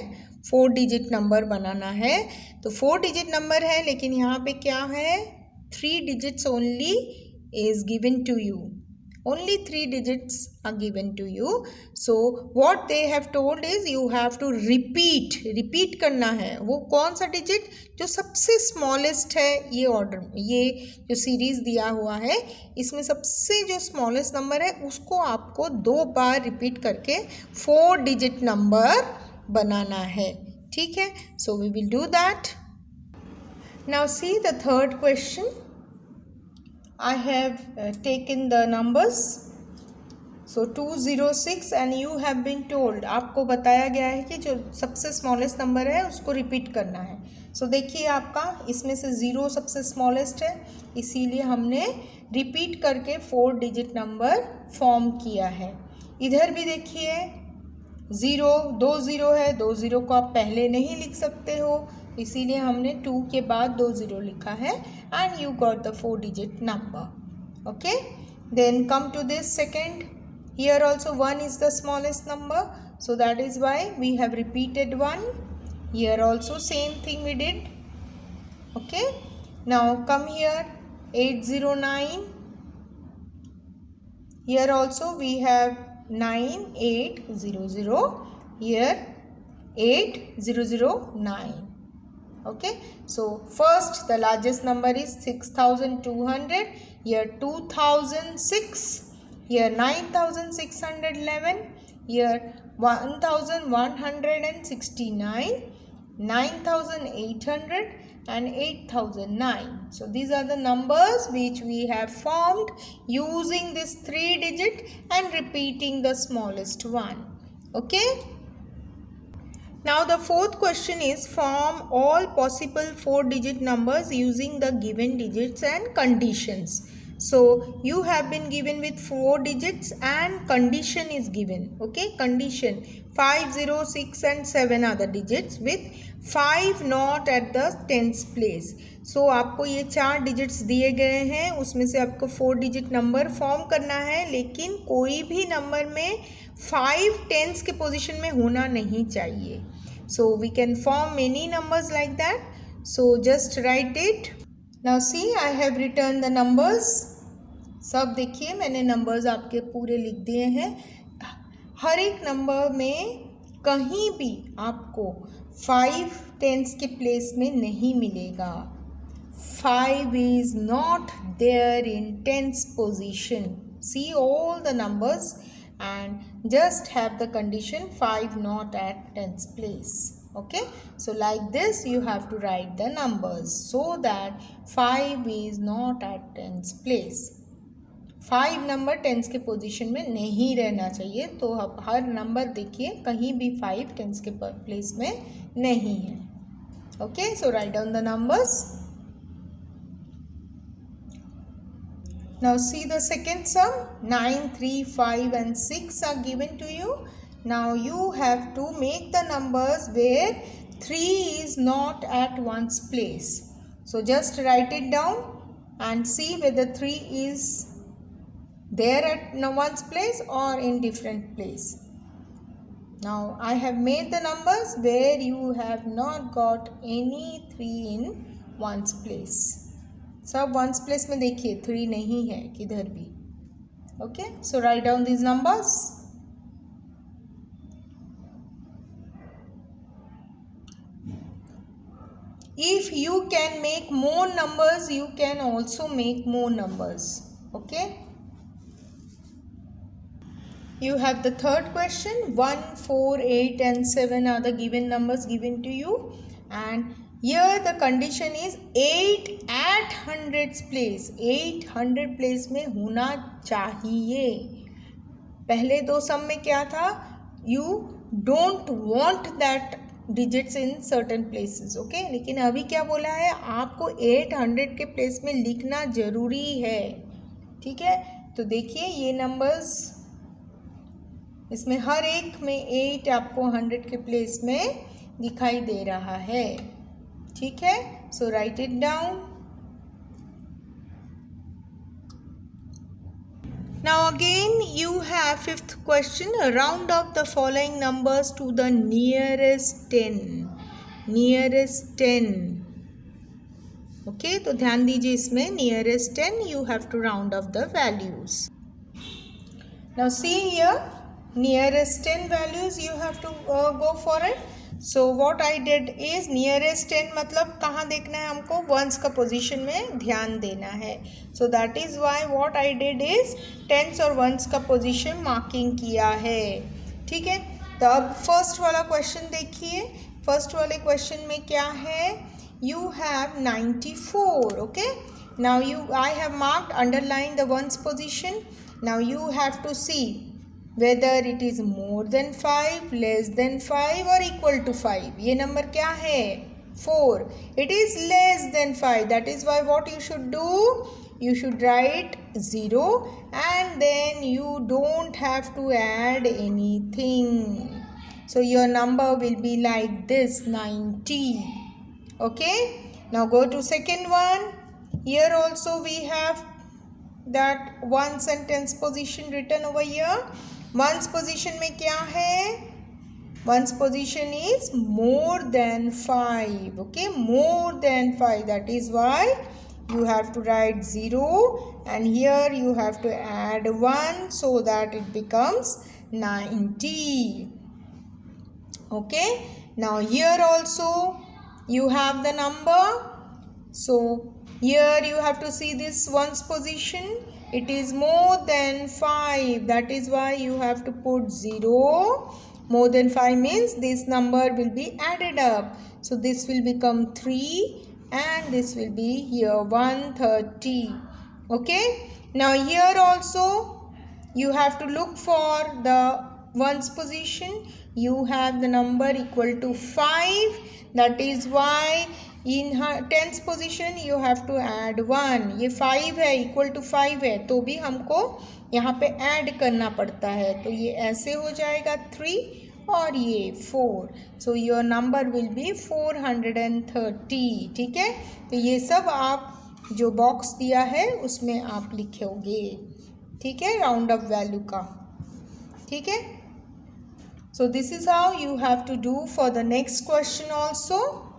4 डिजिट नंबर बनाना है तो 4 digit number है, लेकिन यहाँ पे क्या है, 3 digits only is given to you. Only 3 digits are given to you. So what they have told is you have to repeat करना है. वो कौन सा डिजिट, जो सबसे स्मॉलेस्ट है. ये ऑर्डर, ये जो सीरीज दिया हुआ है इसमें सबसे जो स्मॉलेस्ट नंबर है उसको आपको 2 बार रिपीट करके 4 डिजिट नंबर बनाना है. ठीक है, so we will do that. Now see the third question. I have taken the numbers. So 206 and you have been told, आपको बताया गया है कि जो सबसे स्मॉलेस्ट नंबर है उसको रिपीट करना है. सो देखिए आपका इसमें से 0 सबसे स्मॉलेस्ट है, इसीलिए हमने रिपीट करके 4 डिजिट नंबर फॉर्म किया है. इधर भी देखिए 0, 2 0 है, 2 0 को आप पहले नहीं लिख सकते हो, इसीलिए हमने 2 के बाद 2 0 लिखा है and you got the 4 digit number. Okay, then come to this second. Here also 1 is the smallest number, so that is why we have repeated 1. Here also same thing we did. Okay. Now come here, 809. Here also we have 9800. Here 8009. Okay. So first the largest number is 6200. Here 2006. Here 9611. Here 1169. 9800 and 8009. So these are the numbers which we have formed using this 3-digit and repeating the smallest one. Okay. Now the fourth question is, form all possible 4-digit numbers using the given digits and conditions. So you have been given with 4 digits and condition is given. Okay, condition 5, 0, 6 and 7 are the digits with 5 not at the tens place. So आपको ये 4 digits दिए गए हैं, उसमें से आपको 4 digit number form करना है, लेकिन कोई भी number में 5 tens के position में होना नहीं चाहिए. So we can form many numbers like that. So just write it. Now see, I have written the numbers. सब देखिए मैंने नंबर्स आपके पूरे लिख दिए हैं. हर एक नंबर में कहीं भी आपको 5 टेंस के प्लेस में नहीं मिलेगा. 5 is not there in tens position. See all the numbers and just have the condition 5 not at tens place. Okay, so like this you have to write the numbers so that 5 is not at tens place. 5 number tens के position में नहीं रहना चाहिए. तो अब हर number देखिए कहीं भी 5 टेंस के प्लेस में नहीं है. Okay, so write down the numbers. Now see the second sum. 9, 3, 5 and 6 are given to you. Now you have to make the numbers where 3 is not at one's place. So just write it down and see whether 3 is there at one's place or in different place. Now I have made the numbers where you have not got any 3 in one's place. सब one's place में देखिए 3 नहीं है किधर भी. Okay, so write down these numbers. If you can make more numbers, you can also make more numbers. Okay. You have the third question. 1, 4, 8 and 7 are the given numbers given to you. And here the condition is 8 at 100's place. 800 place में होना चाहिए. पहले दो सम में क्या था? You don't want that digits in certain places. Okay? लेकिन अभी क्या बोला है? आपको 800 के प्लेस में लिखना ज़रूरी है. ठीक है? तो देखिए ये नंबर्स, इसमें हर एक में 8 आपको 100 के प्लेस में दिखाई दे रहा है. ठीक है, so write it down. Now again you have fifth question. Round off the following numbers to the nearest 10. Nearest 10. Okay, तो ध्यान दीजिए इसमें nearest 10 you have to round off the values. Now see here, nearest 10 values you have to go for it. So what I did is nearest 10 मतलब कहाँ देखना है हमको? ones का position में ध्यान देना है. So that is why what I did is tens और ones का position marking किया है. ठीक है, तो अब फर्स्ट वाला क्वेश्चन देखिए. फर्स्ट वाले क्वेश्चन में क्या है? You have 94. Okay, now I have marked, underline the ones position. Now you have to see whether it is more than 5, less than 5 or equal to 5. ये नंबर क्या है? 4. It is less than 5. That is why what you should do? You should write 0 and then you don't have to add anything. So your number will be like this, 90. Okay. Now go to second one. Here also we have that ones and tens position written over here. Ones position में क्या है? One's position is more than 5. Okay, more than 5. That is why you have to write 0 and here you have to add 1 so that it becomes 90. Okay, now here also you have the number. So here you have to see this one's position. It is more than 5. That is why you have to put 0. More than 5 means this number will be added up. So this will become 3 and this will be here 130. Okay. Now here also you have to look for the ones position. You have the number equal to 5. That is why in tens position you have to add 1. ये 5 है, equal to 5 है, तो भी हमको यहाँ पे add करना पड़ता है. तो ये ऐसे हो जाएगा 3 और ये 4. So your number will be 430. ठीक है. तो ये सब आप जो बॉक्स दिया है उसमें आप लिखोगे. ठीक है, राउंड अप वैल्यू का. ठीक है. So this is how you have to do for the next question also.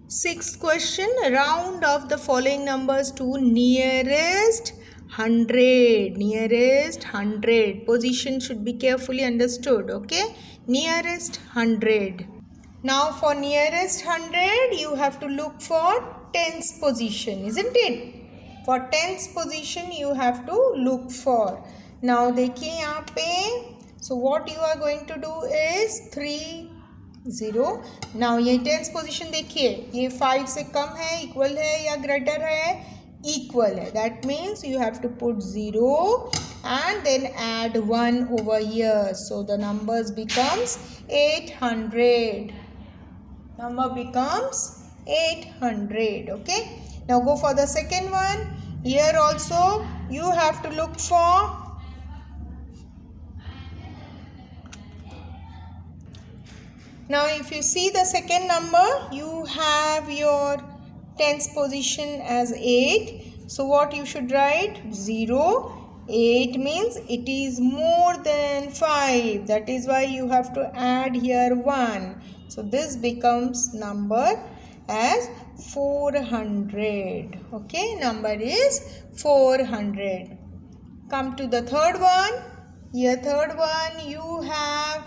Sixth question, round off the following numbers to nearest 100. Nearest 100. Position should be carefully understood. Okay, nearest 100. Now for nearest 100 you have to look for tens position, isn't it? For tens position you have to look for. Now देखिए यहाँ पे. So what you are going to do is 3 0. Now ये tens position देखिए, ये 5 से कम है, equal है या greater है, equal है. That means you have to put 0 and then add 1 over here. So the numbers becomes 800. Number becomes 800. Okay. Now go for the second one. Here also you have to look for. Now if you see the second number, you have your tens position as 8. So what you should write? 0. 8 means it is more than 5. That is why you have to add here 1. So this becomes number as 400. Okay, number is 400. Come to the third one. Here third one you have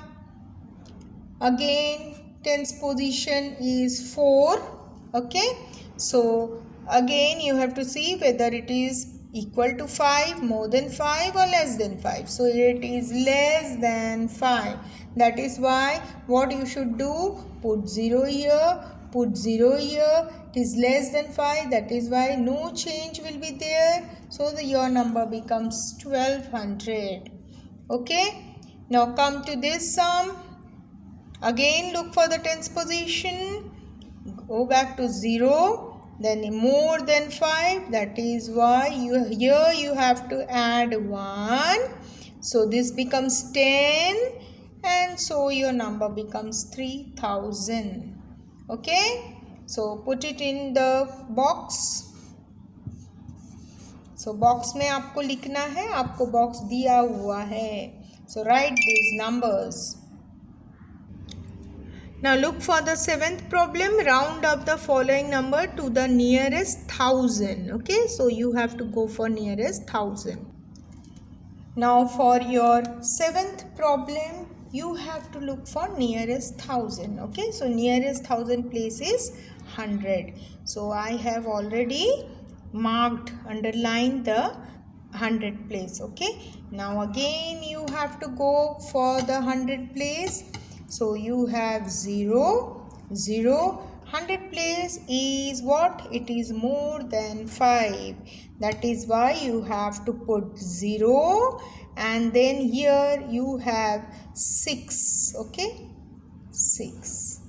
again tens position is 4. Okay, so again you have to see whether it is equal to 5, more than 5 or less than 5. So it is less than 5. That is why what you should do, put 0 here, put 0 here. It is less than 5. That is why no change will be there. So your number becomes 1200. Okay, now come to this sum. Again look for the tens position, go back to 0, then more than 5. That is why here you have to add 1. So this becomes 10 and so your number becomes 3000. Okay, so put it in the box. So box में आपको लिखना है, आपको box दिया हुआ है. So write these numbers. Now look for the seventh problem. Round up the following number to the nearest 1000. Okay, so you have to go for nearest 1000. Now for your seventh problem, you have to look for nearest 1000. Okay, so nearest 1000 place is 100. So I have already marked, underlined the 100 place. Okay, now again you have to go for the 100 place. So you have 0, 0, 100 place is what? It is more than 5. That is why you have to put 0 and then here you have 6. Okay, 6.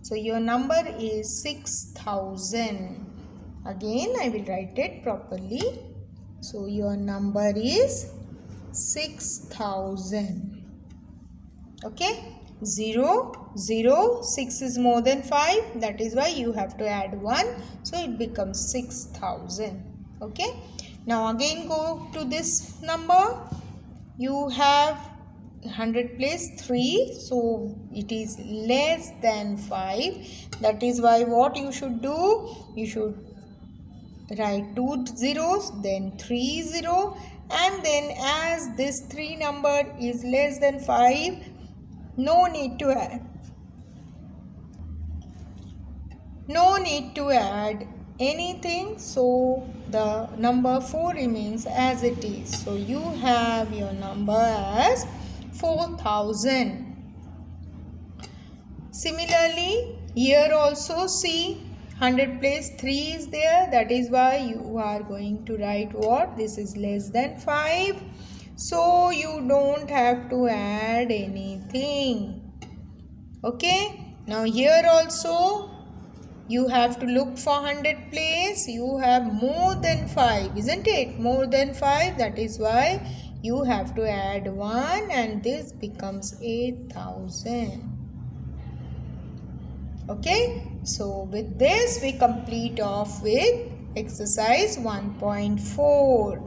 So your number is 6000. Again I will write it properly. So your number is 6000. Okay. 0, 0, 6 is more than 5. That is why you have to add 1. So it becomes 6000. Okay. Now again go to this number. You have 100 place 3, so it is less than 5. That is why what you should do, you should write 2 zeros, then 3 0, and then as this 3 number is less than 5, no need to add anything, so the number 4 remains as it is. So you have your number as 4000. Similarly, here also see 100 place 3 is there, that is why you are going to write what? This is less than 5, so you don't have to add anything. Okay, now here also you have to look for 100 place. You have more than 5, isn't it? More than 5, that is why you have to add 1 and this becomes 8000. Okay, so with this we complete off with exercise 1.4.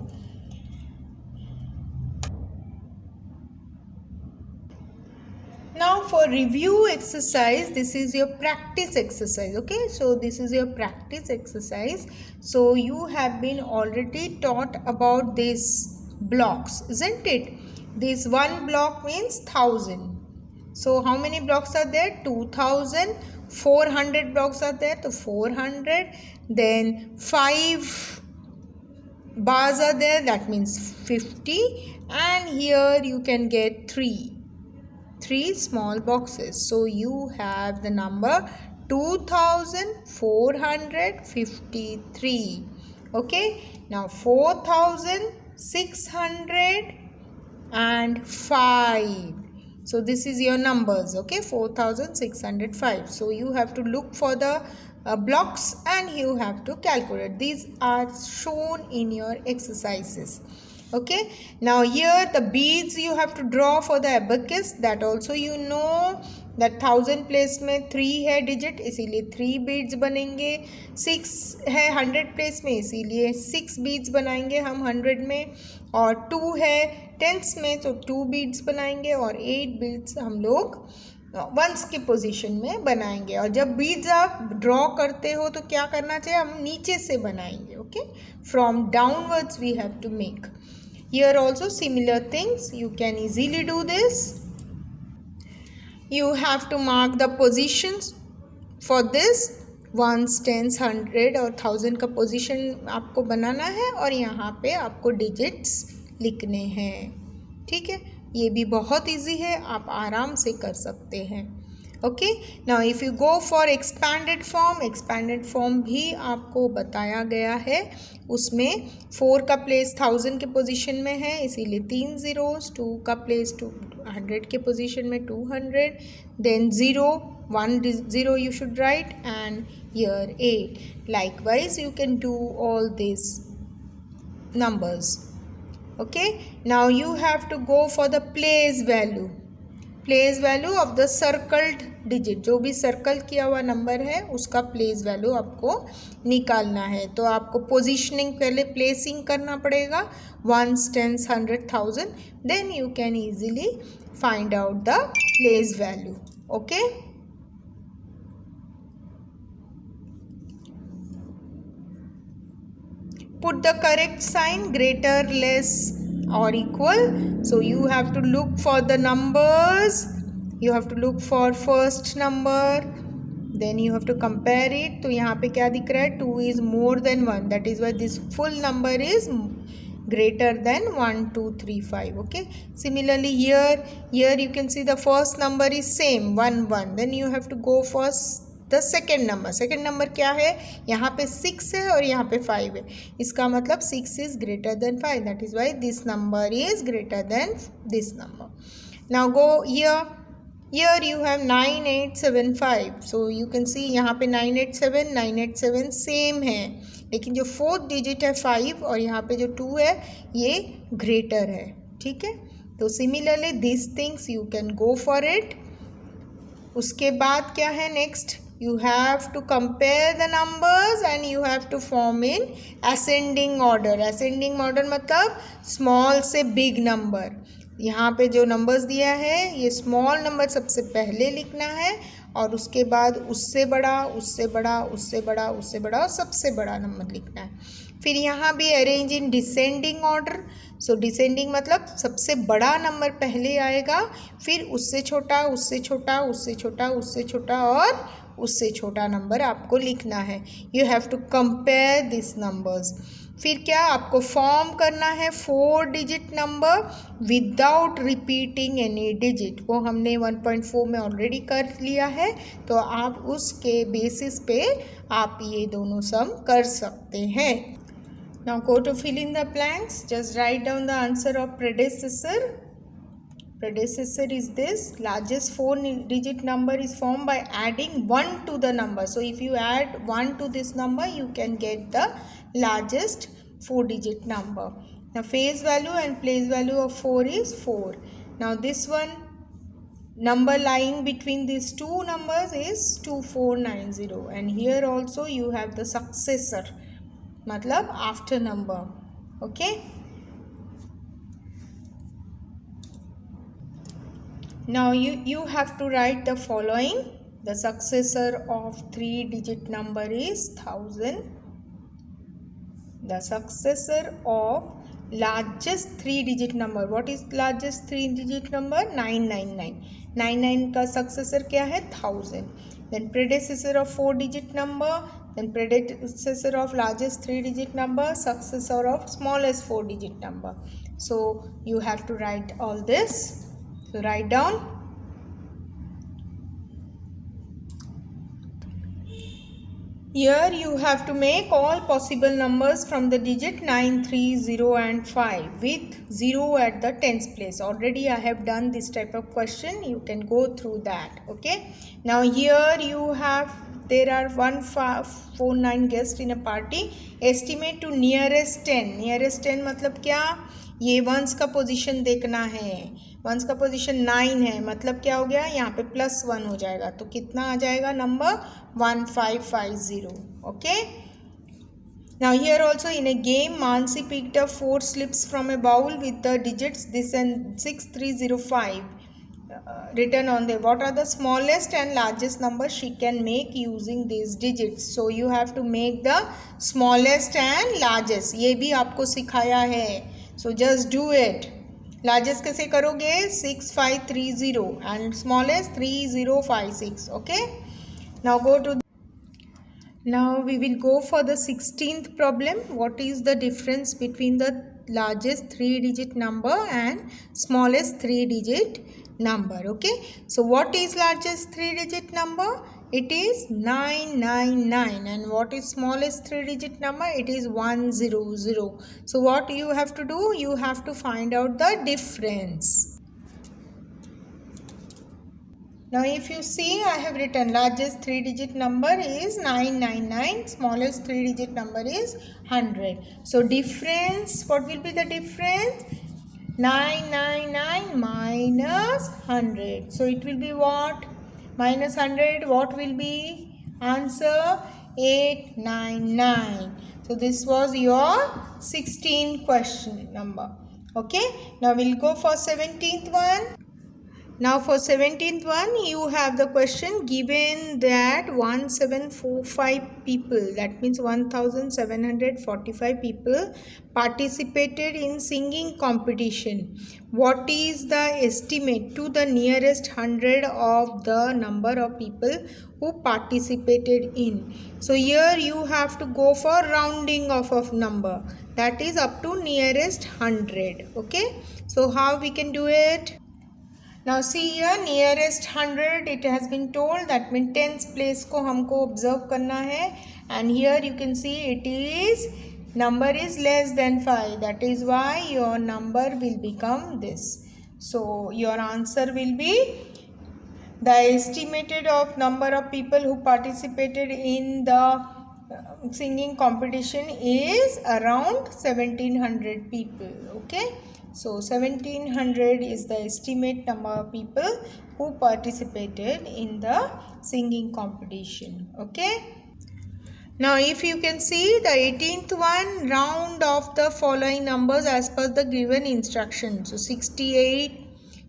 Now for review exercise, this is your practice exercise. Okay, so this is your practice exercise. So you have been already taught about these blocks, isn't it? This one block means 1000. So how many blocks are there? 2000. 400 blocks are there, so 400. Then 5 bars are there, that means 50. And here you can get 3 small boxes. So you have the number 2453. Okay, now 4605. So this is your numbers. Okay, 4605. So you have to look for the blocks and you have to calculate. These are shown in your exercises. Okay, now here the beads you have to draw for the abacus. That also you know that 1000 place में 3 है digit, इसीलिए 3 beads बनेंगे. 6 है 100 place में, इसीलिए 6 beads बनाएंगे हम 100 में. और 2 है tens में, तो 2 beads बनाएंगे. और 8 beads हम लोग वंस की पोजीशन में बनाएंगे. और जब बीड्स आप ड्रॉ करते हो तो क्या करना चाहिए, हम नीचे से बनाएंगे. Okay, from downwards we have to make. Here also similar things, you can easily do this. You have to mark the positions for this. ones, tens, 100 और 1000 का पोजीशन आपको बनाना है और यहाँ पे आपको डिजिट्स लिखने हैं. ठीक है, ये भी बहुत इजी है, आप आराम से कर सकते हैं. Okay, now if you go for expanded form भी आपको बताया गया है. उसमें 4 का प्लेस 1000 के पोजीशन में है, इसीलिए 3 zeros. 2 का प्लेस 200 के पोजीशन में 200. Then 0, 1 0 you should write, and here 8. Likewise you can do all these numbers. Okay, now you have to go for the place value of the circled digit. जो भी circle किया हुआ number है उसका place value आपको निकालना है. तो आपको पोजीशनिंग पहले प्लेसिंग करना पड़ेगा, 1s, 10s, 100, 1000. Then you can easily find out the place value. Okay, put the correct sign, greater, less or equal. So you have to look for the numbers. You have to look for first number, then you have to compare it. तो यहाँ पे क्या दिख रहा है, 2 is more than 1. That is why this full number is greater than 1, 2, 3, 5. Okay, similarly here you can see the first number is same 1, 1. Then you have to go for the second number क्या है, यहाँ पे 6 है और यहाँ पे 5 है. इसका मतलब 6 is greater than 5. That is why this number is greater then this number. Now go here you have 9875. So you can see यहाँ पे 987 सेम है, लेकिन जो 4th डिजिट है 5 और यहाँ पे जो 2 है ये ग्रेटर है. ठीक है, तो similarly this things you can go for it. उसके बाद क्या है next, you have to compare the numbers and you have to form in ascending order. मतलब small से big number. यहाँ पे जो नंबर्स दिया है ये स्मॉल नंबर सबसे पहले लिखना है और उसके बाद उससे बड़ा, उससे बड़ा, उससे बड़ा, उससे बड़ा और सबसे बड़ा नंबर लिखना है। फिर यहाँ भी arrange in descending order. So descending मतलब सबसे बड़ा नंबर पहले आएगा, फिर उससे छोटा, उससे छोटा, उससे छोटा, उससे छोटा और उससे छोटा नंबर आपको लिखना है। You have to compare this numbers. फिर क्या आपको फॉर्म करना है 4 digit number without repeating any digit. वो हमने 1.4 में ऑलरेडी कर लिया है, तो आप उसके बेसिस पे आप ये दोनों सम कर सकते हैं। Now go to fill in the blanks. Just write down the answer of predecessor. Predecessor is this. Largest 4-digit number is formed by adding 1 to the number. So if you add 1 to this number, you can get the largest 4-digit number. Now face value and place value of 4 is 4. Now this one, number lying between these two numbers is 2490. And here also you have the successor, मतलब after number. Okay. Now you have to write the following. The successor of 3-digit number is 1000. The successor of largest 3-digit number. What is largest 3-digit number? 999. 99 का successor क्या है? 1000. Then predecessor of 4-digit number. Then predecessor of largest 3-digit number, successor of smallest 4-digit number. So you have to write all this. So write down. Here you have to make all possible numbers from the digit 9, 3, 0 and 5 with 0 at the tens place. Already I have done this type of question. You can go through that. Okay. Now here you have, there are 149 guests in a party. Estimate to nearest 10. Nearest 10 मतलब क्या? ये once का position देखना है। Once का position 9 है, मतलब क्या हो गया? यहाँ पे +1 हो जाएगा, तो कितना आ जाएगा number? 1550. Okay. Now here also in a game, Mansi picked up 4 slips from a bowl with the digits this and 6305 written on there. What are the smallest and largest numbers she can make using these digits? So you have to make the smallest and largest. ये भी आपको सिखाया है. So just do it. Largest कैसे करोगे? 6530 and smallest 3056. Okay. Now go to. Now we will go for the 16th problem. What is the difference between the largest 3-digit number and smallest 3-digit number? Okay. So what is largest 3-digit number? It is 999. And what is smallest 3-digit number? It is 100. So what you have to do? You have to find out the difference. Now if you see, I have written largest 3-digit number is 999, smallest 3-digit number is 100. So difference, what will be the difference? 999 minus 100. So it will be what? Minus 100, what will be? Answer 899. So this was your 16th question number. Okay. Now we'll go for 17th one. Now for 17th one, you have the question given that 1745 people, that means 1745 people participated in singing competition. What is the estimate to the nearest 100 of the number of people who participated in? So here you have to go for rounding off of number, that is up to nearest 100. Okay. So how we can do it? Now see here, nearest 100, it has been told, that means tens place को हमको observe करना है, and here you can see it is, number is less than 5, that is why your number will become this. So your answer will be, the estimated of number of people who participated in the singing competition is around 1700 people. Okay. So 1700 is the estimate number of people who participated in the singing competition. Okay. Now if you can see the 18th one, round off the following numbers as per the given instruction. So 68,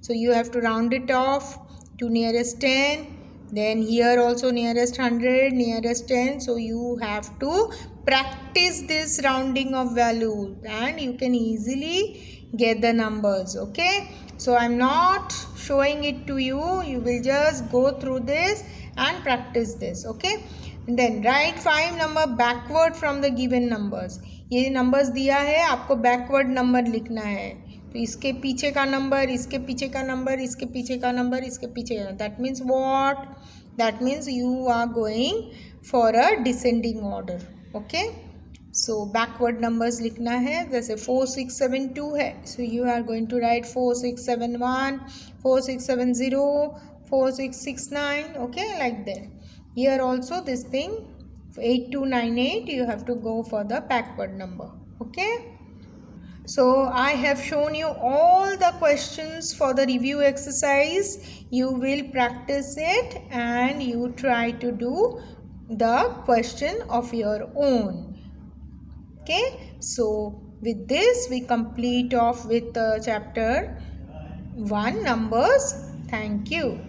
so you have to round it off to nearest 10. Then here also nearest 100, nearest 10. So you have to practice this rounding of values and you can easily get the numbers. Okay, so I'm not showing it to you. You will just go through this and practice this. Okay, then write 5 number backward from the given numbers. ये numbers दिया है, आपको backward number लिखना है. तो इसके पीछे का नंबर, इसके पीछे का नंबर, इसके पीछे का नंबर, इसके पीछे का. That means what? That means you are going for a descending order. Okay, so backward numbers लिखना है. जैसे 4 6 7 2 है, so you are going to write 4 6 7 1, 4 6 7 0, 4 6 6 9. Okay, like that. Here also this thing 8298, you have to go for the backward number. Okay, so I have shown you all the questions for the review exercise. You will practice it and you try to do the question of your own. Okay, so with this we complete off with chapter 1 numbers. Thank you.